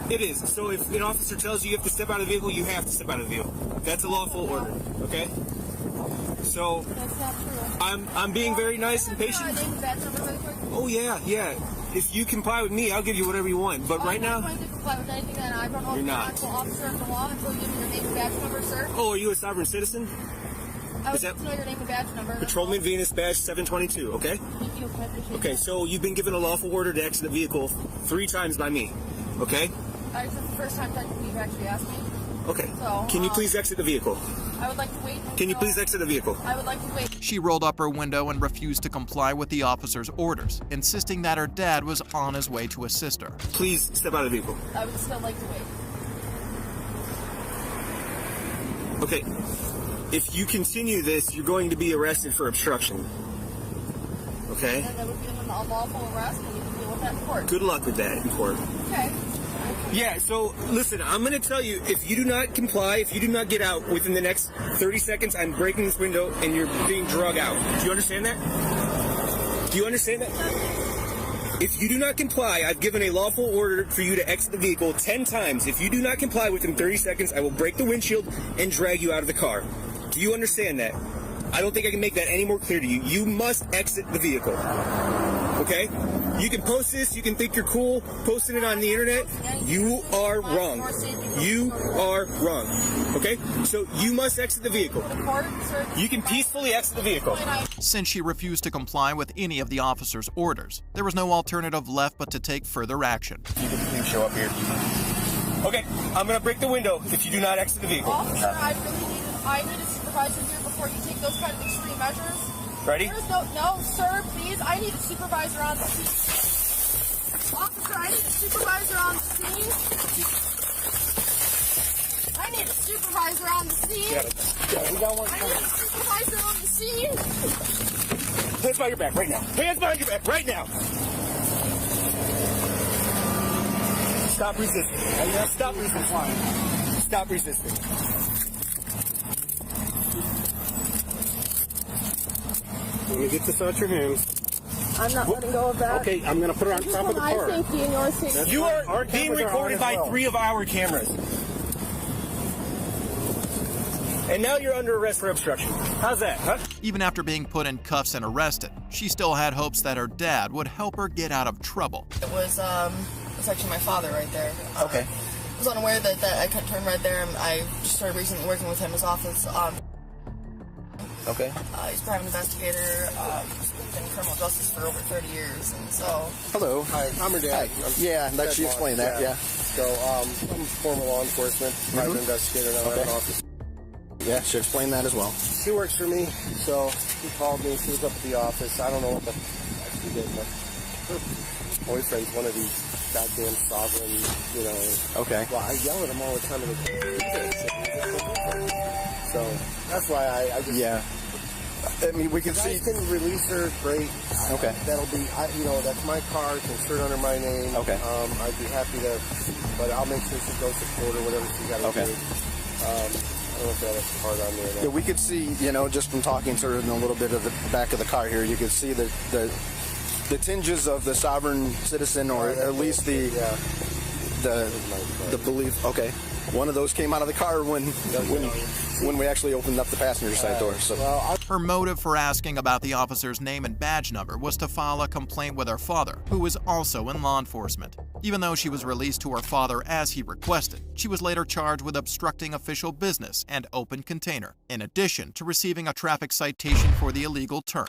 It is. So if an officer tells you have to step out of the vehicle, you have to step out of the vehicle. That's a lawful order, okay? So. That's not true. I'm being very nice and patient. Name and badge number really quick? Oh, yeah. If you comply with me, I'll give you whatever you want. But right now. I'm not going to comply with anything that I don't know if you're an actual officer of the law until you give me your name and badge number, sir. Oh, are you a sovereign citizen? I would like to know your name and badge number. Patrolman Venus badge 722, okay? Thank you. I appreciate it. Okay, so you've been given a lawful order to exit the vehicle 3 times by me, okay? This is the first time that you've actually asked me. Okay. So, Can you please exit the vehicle? I would like to wait. Can you please exit the vehicle? I would like to wait. She rolled up her window and refused to comply with the officer's orders, insisting that her dad was on his way to assist her. Please step out of the vehicle. I would still like to wait. Okay. If you continue this, you're going to be arrested for obstruction. Okay? And that would be an unlawful arrest, and you can deal with that in court. Good luck with that in court. Okay. Yeah, so listen, I'm going to tell you, if you do not comply, if you do not get out within the next 30 seconds, I'm breaking this window and you're being drug out. Do you understand that? Do you understand that? If you do not comply, I've given a lawful order for you to exit the vehicle 10 times. If you do not comply within 30 seconds, I will break the windshield and drag you out of the car. Do you understand that? I don't think I can make that any more clear to you. You must exit the vehicle. Okay? You can post this, you can think you're cool, posting it on the internet. You are wrong. You are wrong. Okay? So you must exit the vehicle. You can peacefully exit the vehicle. Since she refused to comply with any of the officer's orders, there was no alternative left but to take further action. You can please show up here. Okay, I'm gonna break the window if you do not exit the vehicle. Officer, I need a supervisor here before you take those kind of extreme measures. Ready? No, sir, please. I need a supervisor on the scene. Officer, I need a supervisor on the scene. I need a supervisor on the scene. Yeah, we got one. I need a supervisor on the scene. Hands behind your back right now. Hands behind your back right now. Stop resisting. Stop resisting. Stop resisting. Let me get this out your hands. I'm not letting go of that. Okay, I'm going to put it on top of the car. My safety and your safety. You are being recorded by 3 of our cameras. And now you're under arrest for obstruction. How's that, huh? Even after being put in cuffs and arrested, she still had hopes that her dad would help her get out of trouble. It was actually my father right there. Okay. I was unaware that I couldn't turn right there. I just started recently working with him in his office. Okay. He's a private investigator. He's been in criminal justice for over 30 years, and so. Hello. Hi. I'm her dad. Yeah, that she explained that. Yeah. So I'm former law enforcement, private investigator, and I have an office. Yeah, she explained that as well. She works for me, so he called me. She was up at the office. I don't know what the heck she did, but her boyfriend's one of these goddamn sovereign, you know. Okay. Well, I yell at him all the time. So that's why I just. Yeah. I mean, we can see. You can release her, great. Okay. That'll be, that's my car. It's insured under my name. Okay. I'd be happy to, but I'll make sure she goes to court or whatever she got to do. I don't know if that's hard on there. Yeah, we could see, just from talking to her in a little bit of the back of the car here, you could see the tinges of the sovereign citizen, or at least the belief. Okay. One of those came out of the car when we actually opened up the passenger side door. So her motive for asking about the officer's name and badge number was to file a complaint with her father, who was also in law enforcement. Even though she was released to her father as he requested, she was later charged with obstructing official business and open container, in addition to receiving a traffic citation for the illegal turn.